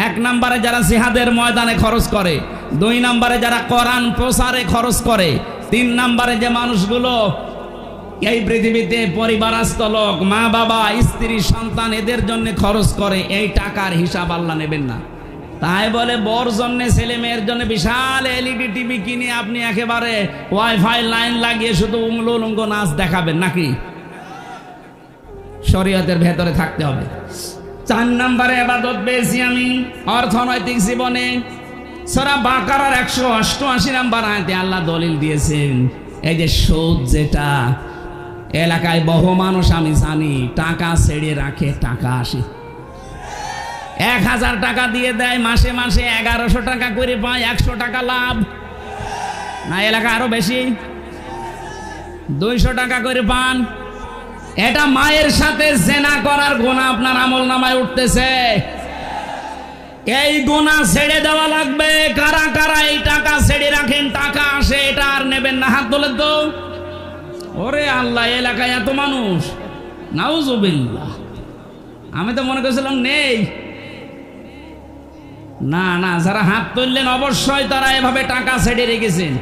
1 নম্বরে যারা জিহাদের ময়দানে খরচ করে, 2 নম্বরে যারা কোরআন প্রচারে খরচ করে, 3 নম্বরে যে মানুষগুলো এই পৃথিবীতে পরিবারস্থ লোক, মা বাবা, স্ত্রী, সন্তান, এদের জন্য খরচ করে, এই টাকার হিসাব আল্লাহ নেবেন না। তাই বলে বর জন্য, ছেলে মেয়ের জন্য বিশাল এলইডি টিভি কিনে আপনি একেবারে ওয়াইফাই লাইন লাগিয়ে শুধু উলঙ্গ নাচ দেখাবেন নাকি? শরীয়তের ভেতরে থাকতে হবে। 4 নম্বরে ইবাদত পেয়েছি আমি অর্থনৈতিক জীবনে। সূরা বাকারার 188 নম্বর আয়াতে আল্লাহ দলিল দিয়েছেন, এই যে সুদ, যেটা এলাকায় বহু মানুষ আমি জানি টাকা ছেড়ে রাখে, টাকা আসে, 1000 টাকা দিয়ে দেয়, মাসে মাসে 1100 টাকা করে পায়, 100 টাকা লাভ না, এলাকা আরো বেশি, 200 টাকা করে পান। এটা মায়ের সাথে জেনা করার গুনাহ আপনার আমলনামায় উঠতেছে। এই গুনাহ ছেড়ে দেওয়া লাগবে। কারা কারা এই টাকা ছেড়ে রাখেন, টাকা আসে, এটা আর নেবেন না? হাত তোলেন তো। ওরে আল্লাহ, এলাকায় এত মানুষ, নাউজুবিল্লাহ। আমি তো মনে করছিলাম নেই। না না, যারা হাত তুললেন অবশ্যই তারা এভাবে টাকা ছেড়ে রেখেছেন।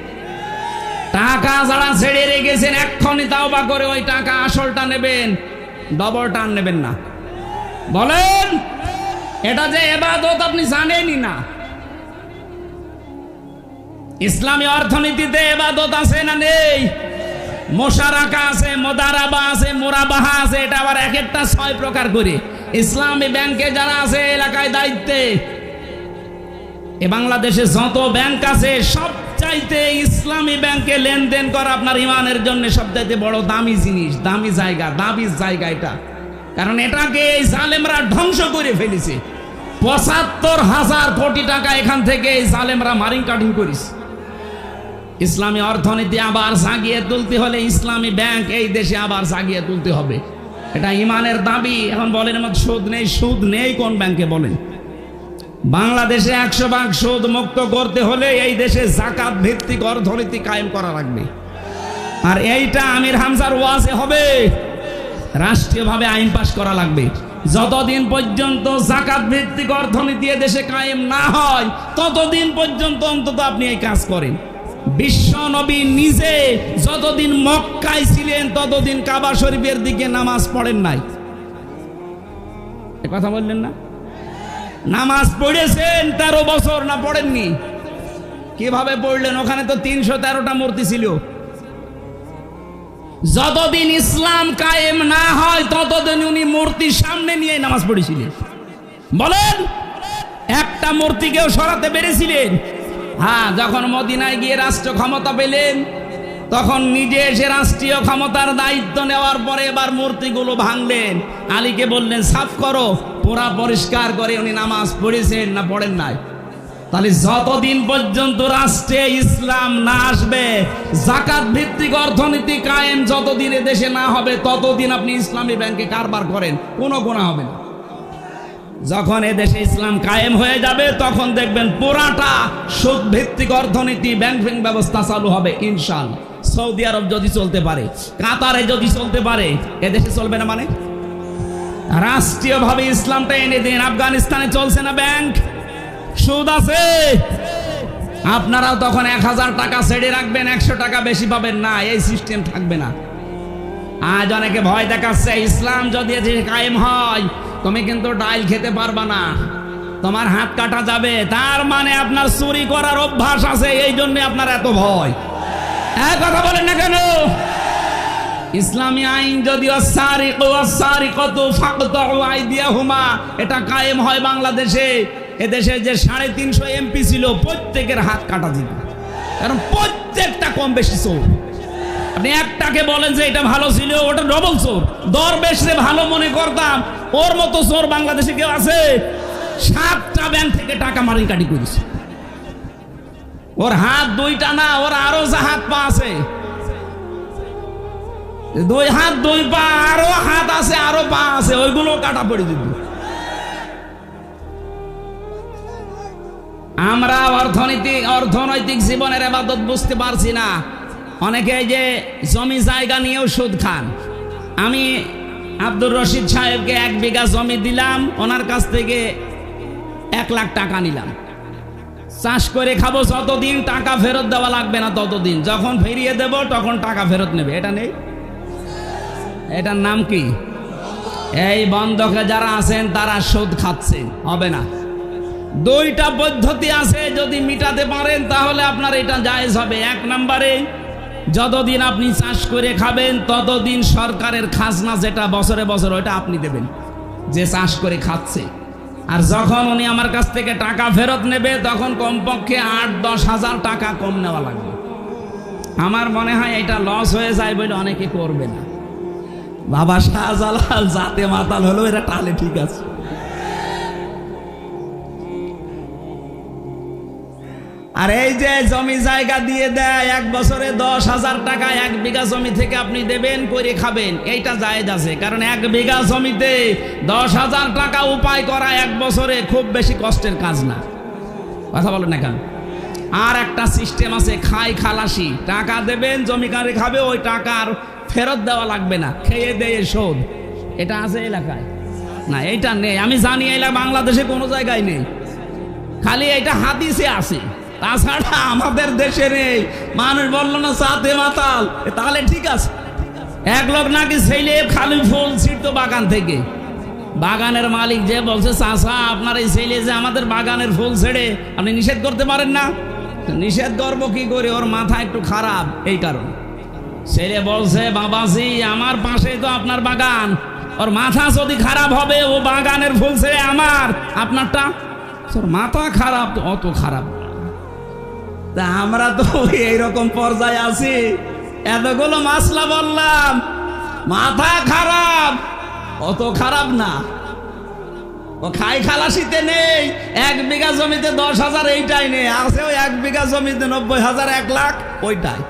টাকা যারা ছেড়ে রেখেছেন, এক্ষুনি তাওবা করে ওই টাকা আসলটা নেবেন, ডবল টান নেবেন না। বলেন, এটা যে ইবাদত আপনি জানেনই না। ইসলামী অর্থনীতিতে ইবাদত আছে না নেই? মুশারাকা আছে, মুদারাবা আছে, মুরাবাহা আছে, এটা আবার এক একটা 6 প্রকার করে। ইসলামী ব্যাংকে যারা আছে এলাকায় দায়িত্বে, এ বাংলাদেশে যত ব্যাংক আছে সবচাইতে ইসলামী ব্যাংকে লেনদেন করা আপনার ইমানের জন্য সবচাইতে বড় দামি জিনিস, দামি জায়গা, দামি জায়গা এটা। কারণ এটাকে এই জালেমরা ধ্বংস করে ফেলেছে। ৭৫,০০০ কোটি টাকা এখান থেকে এই জালেমরা মারিং কাটিং করিস। ইসলামী অর্থনীতি আবার জাগিয়ে তুলতে হলে ইসলামী ব্যাংক এই দেশে আবার জাগিয়ে তুলতে হবে, এটা ইমানের দাবি। এখন বলেন আমার সুদ নেই, সুদ নেই কোন ব্যাংকে বলেন? বাংলাদেশে 100% সুদ মুক্ত করতে হলে এই দেশে যাকাত ভিত্তিক অর্থনীতি কায়েম করা লাগবে। আর এইটা আমির হামজার ওয়াজে হবে, রাষ্ট্রীয়ভাবে আইন পাস করা লাগবে। যতদিন পর্যন্ত যাকাত ভিত্তিক অর্থনীতি দেশে কায়েম না হয়, ততদিন পর্যন্ত অন্তত আপনি এই কাজ করেন। বিশ্ব নবী নিজে যতদিন মক্কায় ছিলেন ততদিন কাবা শরীফের দিকে নামাজ পড়েন নাই। কথা বললেন না? নামাজ পড়েছেন 13 বছর, না পড়েননি? কিভাবে পড়লেন? ওখানে তো 313টা মূর্তি ছিল। যতদিন ইসলাম কায়েম না হয় ততদিন উনি মূর্তির সামনে নিয়ে নামাজ পড়েছিলেন। বলেন, একটা মূর্তিকেও সরাতে পেরেছিলেন? হ্যাঁ, যখন মদিনায় গিয়ে রাষ্ট্র ক্ষমতা পেলেন তখন নিজে এসে রাষ্ট্রীয় ক্ষমতার দায়িত্ব নেওয়ার পরে এবার মূর্তিগুলো ভাঙলেন। আলীকে বললেন সাফ করো, পুরা পরিষ্কার করে। উনি নামাজ পড়েছেন না পড়েন নাই? তাহলে যতদিন পর্যন্ত রাষ্ট্রে ইসলাম না আসবে, যাকাত ভিত্তিক অর্থনীতি কায়েম যতদিন দেশে না হবে, ততদিন আপনি ইসলামী ব্যাংকে কারবার করেন, কোনো গুনাহ হবে না। যখন এদেশে ইসলাম কায়েম হয়ে যাবে তখন দেখবেন পুরাটা সুদ ভিত্তিক অর্থনীতি, ব্যাংক ব্যবস্থা চালু হবে ইনশাআল্লাহ। সৌদি আরব যদি চলতে পারে, কাতারে যদি চলতে পারে, এদেশে চলবে না মানে? রাষ্ট্রীয়ভাবে ইসলামটা এনে দিন। আফগানিস্তানে চলছে না ব্যাংক, সুদ আছে। আপনারাও তখন 1000 টাকা ছেড়ে রাখবেন, 100 টাকা বেশি পাবেন না, এই সিস্টেম থাকবে না। আজ অনেকে ভয় দেখাচ্ছে ইসলাম যদি কায়েম হয় তুমি কিন্তু ডাইল খেতে পারবা না, তোমার হাত কাটা যাবে, তার মানে আপনার চুরি করার অভ্যাস আছে, এই জন্য আপনার এত ভয়। এক কথা বলেন না কেন? ইসলামী আইন যদি এটা কায়েম হয় বাংলাদেশে, এদেশে যে 350 এমপি ছিল প্রত্যেকের হাত কাটা যেত, কারণ প্রত্যেকটা কম বেশি চোর। আপনি একটাকে বলেন যে এটা ভালো ছিল, ওটা ডবল চোর। দরবেশরে ভালো মনে করতাম, ওর মতো চোর বাংলাদেশে কেউ আছে? 7টা ব্যাংক থেকে টাকা মারিকাটি করেছে। ওর হাত 2টা না, ওর আরো যা হাত পা আছে, 2 হাত 2 পা, আরো হাত আছে, আরো পা আছে, ওইগুলো কাটা পড়ে দিত। আমরা অর্থনৈতিক জীবনের ইবাদত বুঝতে পারছি না। অনেকে যে জমি জায়গা নিয়েও সুদ খান। আমি আব্দুর রশিদ সাহেবকে 1 বিঘা জমি দিলাম, ওনার কাছ থেকে 1 লাখ টাকা নিলাম। চাষ করে খাবো যতদিন, টাকা ফেরত দেওয়া লাগবে না ততদিন। যখন ফিরিয়ে দেব তখন টাকা ফেরত নেবে। এটা নেই? এটার নাম কি? এই বন্ধকে যারা আছেন তারা সুদ খাচ্ছেন। হবে না। 2টা পদ্ধতি আছে, যদি মিটাতে পারেন তাহলে আপনার এটা জায়েজ হবে। 1 নম্বরে, যতদিন আপনি চাষ করে খাবেন ততদিন সরকারের খাজনা যেটা বছরে বছর, ওইটা আপনি দেবেন যে চাষ করে খাচ্ছে। আর যখন উনি আমার কাছ থেকে টাকা ফেরত নেবে তখন কমপক্ষে 8-10 হাজার টাকা কম নেওয়া লাগবে। আমার মনে হয় এটা লস হয়ে যায় বলে অনেকে করবে না। বাবা শাহজালাল জাতে মাতাল হলো, এরা টালে ঠিক আছে। আর এই যে জমি জায়গা দিয়ে দেয় 1 বছরে 10,000 টাকা 1 বিঘা জমি থেকে আপনি দেবেন, করে খাবেন, এইটা জায়েজ আছে। কারণ 1 বিঘা জমিতে 10,000 টাকা উপায় করা 1 বছরে খুব বেশি কষ্টের কাজ না। কথা বলেন না কেন? আর একটা সিস্টেম আছে, খালাসি। টাকা দেবেন, জমিকারে খাবে, ওই টাকা আর ফেরত দেওয়া লাগবে না, খেয়ে দেয়ে শোধ। এটা আছে এলাকায়? না, এইটা নেই। আমি জানি এই বাংলাদেশে কোনো জায়গায় নেই, খালি এটা হাদিসে আছে, তাছাড়া আমাদের দেশে নেই। মানুষ বললো না সাথে মাতাল, তাহলে ঠিক আছে। 1 লোক নাকি ছেলে খালি ফুল ছিঁড়তো বাগান থেকে। বাগানের মালিক যে বলছে, চাচা আপনার এই ছেলে যে আমাদের বাগানের ফুল ছেড়ে, আপনি নিষেধ করতে পারেন না? নিষেধ করবো কি করে, ওর মাথা একটু খারাপ, এই কারণ। ছেলে বলছে, বাবাজি আমার পাশেই তো আপনার বাগান, ওর মাথা যদি খারাপ হবে, ও বাগানের ফুল ছেড়ে আমার, আপনারটা ওর মাথা খারাপ। অত খারাপ? তা আমরা তো এইরকম পর্যায়ে আছি। এতগুলো মাসলা বললাম, মাথা খারাপ, অত খারাপ না। ও খালাসিতে নেই। 1 বিঘা জমিতে 10,000, এইটাই নেই। আছে ওই 1 বিঘা জমিতে 90,000, 1 লাখ, ওইটাই।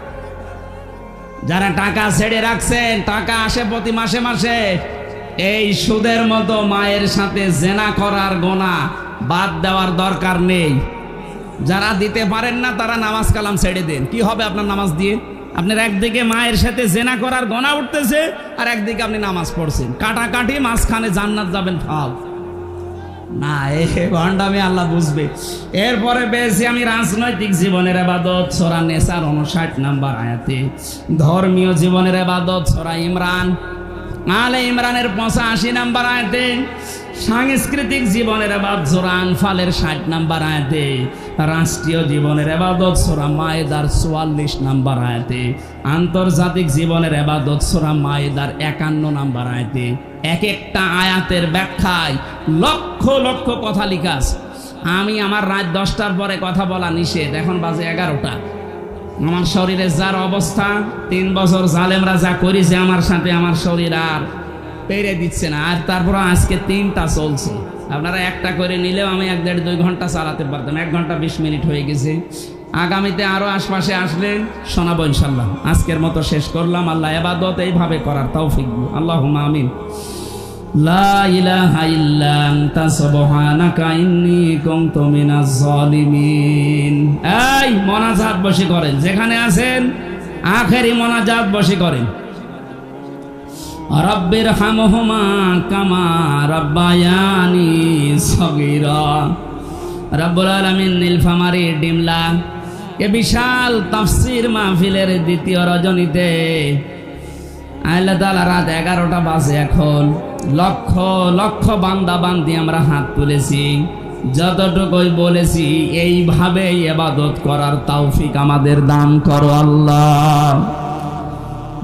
যারা টাকা ছেড়ে রাখছেন, টাকা আসে প্রতি মাসে মাসে, এই সুদের মতো মায়ের সাথে জেনা করার গোনা বাদ দেওয়ার দরকার নেই। যারা দিতে পারেন না তারা নামাজ কালাম ছেড়ে দেন। কি হবে আপনার নামাজ দিয়ে? আপনার একদিকে মায়ের সাথে জেনা করার গোনা উঠতেছে, আর একদিকে আপনি নামাজ পড়ছেন। কাটাকাটি, মাঝখানে জান্নাত যাবেন ফাল না। এই ভণ্ডামি আল্লাহ বুঝবে। এরপরে পেয়েছি আমি রাজনৈতিক জীবনের ইবাদত, সূরা নেসার 59 নম্বর আয়াতে। ধর্মীয় জীবনের ইবাদত সূরা ইমরান, আলে ইমরানের 85 নম্বর আয়াতে। সাংস্কৃতিক জীবনের ইবাদত সূরা আনফালের 60 নম্বর আয়াতে। রাষ্ট্রীয় জীবনের ইবাদত সূরা মায়েদার 44 নম্বর আয়াতে। আন্তর্জাতিক জীবনের ইবাদত সূরা মায়েদার 51 নম্বর আয়াতে। এক একটা আয়াতের ব্যাখ্যায় লক্ষ লক্ষ কথা লেখা আছে। আমি আমার রাত 10টার পরে কথা বলা নিষেধ, এখন বাজে 11টা। আমার শরীরে যার অবস্থা, 3 বছর জালেমরা যা করেছে আমার সাথে, আমার শরীর আর পেরে দিচ্ছে না। আর তারপর আজকে 3টা চলছে। আপনারা একটা করে নিলেও আমি 1-1.5-2 ঘন্টা চালাতে পারতাম। 1 ঘন্টা 20 মিনিট হয়ে গেছে। আগামীতে আরো আশপাশে আসলে শোনাবো ইনশাল্লাহ। আজকের মতো শেষ করলাম। আল্লাহ ইবাদত এইভাবে করার তৌফিক দিন। আল্লাহুম্মা আমিন। লা ইলাহা ইল্লা আনতা সুবহানাকা ইন্নী কুনতু মিনাজ জালিমিন। এই মোনাজাত বসে করেন, যেখানে আছেন আখেরি মোনাজাত বসে করেন। রব্বির হামহুমা কামা রাব্বায়ানি সগীরা। রব্বুল আলামিন নীলফামারী ডিমলা এ বিশাল তাফসীর মাহফিলের 2য় রজনীতে আল্লাহ তাআলা রাত 11টা বাজে এখন লক্ষ লক্ষ বান্দা বান্দি আমরা হাত তুলেছি। যতটুকুই বলেছি এইভাবে ইবাদত করার তৌফিক আমাদের দান করো আল্লাহ।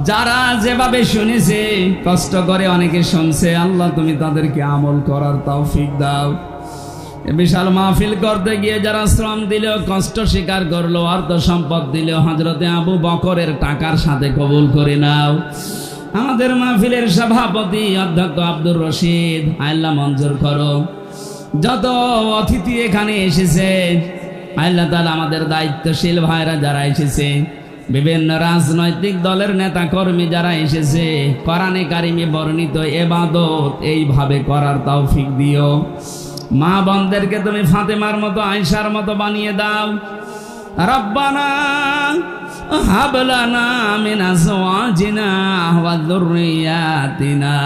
যারা যেভাবে শুনেছে, কষ্ট করে অনেকে শুনছে, আল্লাহ তুমি তাদেরকে আমল করার তৌফিক দাও। বিশাল মাহফিল করতে গিয়ে যারা শ্রম দিল, কষ্ট স্বীকার করলো, অর্থ সম্পদ দিল, হযরতে আবু বকরের টাকার সাথে কবুল করে নাও। আমাদের মাহফিলের সভাপতি অধ্যক্ষ আব্দুর রশিদ, আল্লাহ মঞ্জুর করো। যত অতিথি এখানে এসেছে আল্লাহ তাআলা, আমাদের দায়িত্বশীল ভাইরা যারা এসেছে, বিভিন্ন রাজনৈতিক দলের নেতা কর্মী যারা এসেছে, কোরআনে কারিমে বর্ণিত ইবাদত এইভাবে করার তৌফিক দিও। মা বোনদেরকে তুমি ফাতেমার মতো, আয়েশার মতো বানিয়ে দাও। রব্বানা হাব লানা মিন আজওয়াজিনা ওয়া যুররিয়াতিনা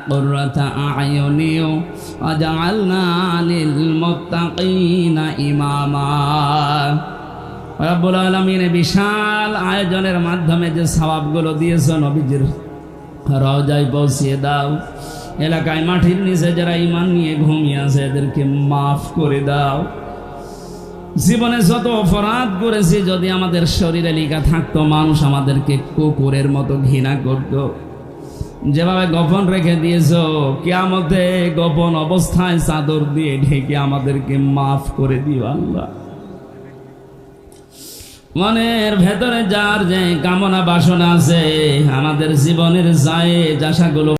কুররাতা আ'য়ুনি ওয়াজআলনা লিল মুত্তাকিনা ইমামা। রব্বুল আলামিন বিশাল আয়োজনের মাধ্যমে যে সওয়াবগুলো দিয়েছো নবীজির রওজায় পৌঁছিয়ে দাও। এলাকায় মাটির নিচে যারা ঈমান নিয়ে ঘুমিয়ে আছে এদেরকে মাফ করে দাও। জীবনে যত অপরাধ করেছি, যদি আমাদের শরীরে লেখা থাকতো, মানুষ আমাদেরকে কুকুরের মতো ঘৃণা করত। যেভাবে গোপন রেখে দিয়েছো, কিয়ামতে গোপন অবস্থায় চাদর দিয়ে ঢেকে আমাদেরকে মাফ করে দিও আল্লাহ। মনের ভেতরে যার যে কামনা বাসনা আছে, আমাদের জীবনের যায় আশাগুলো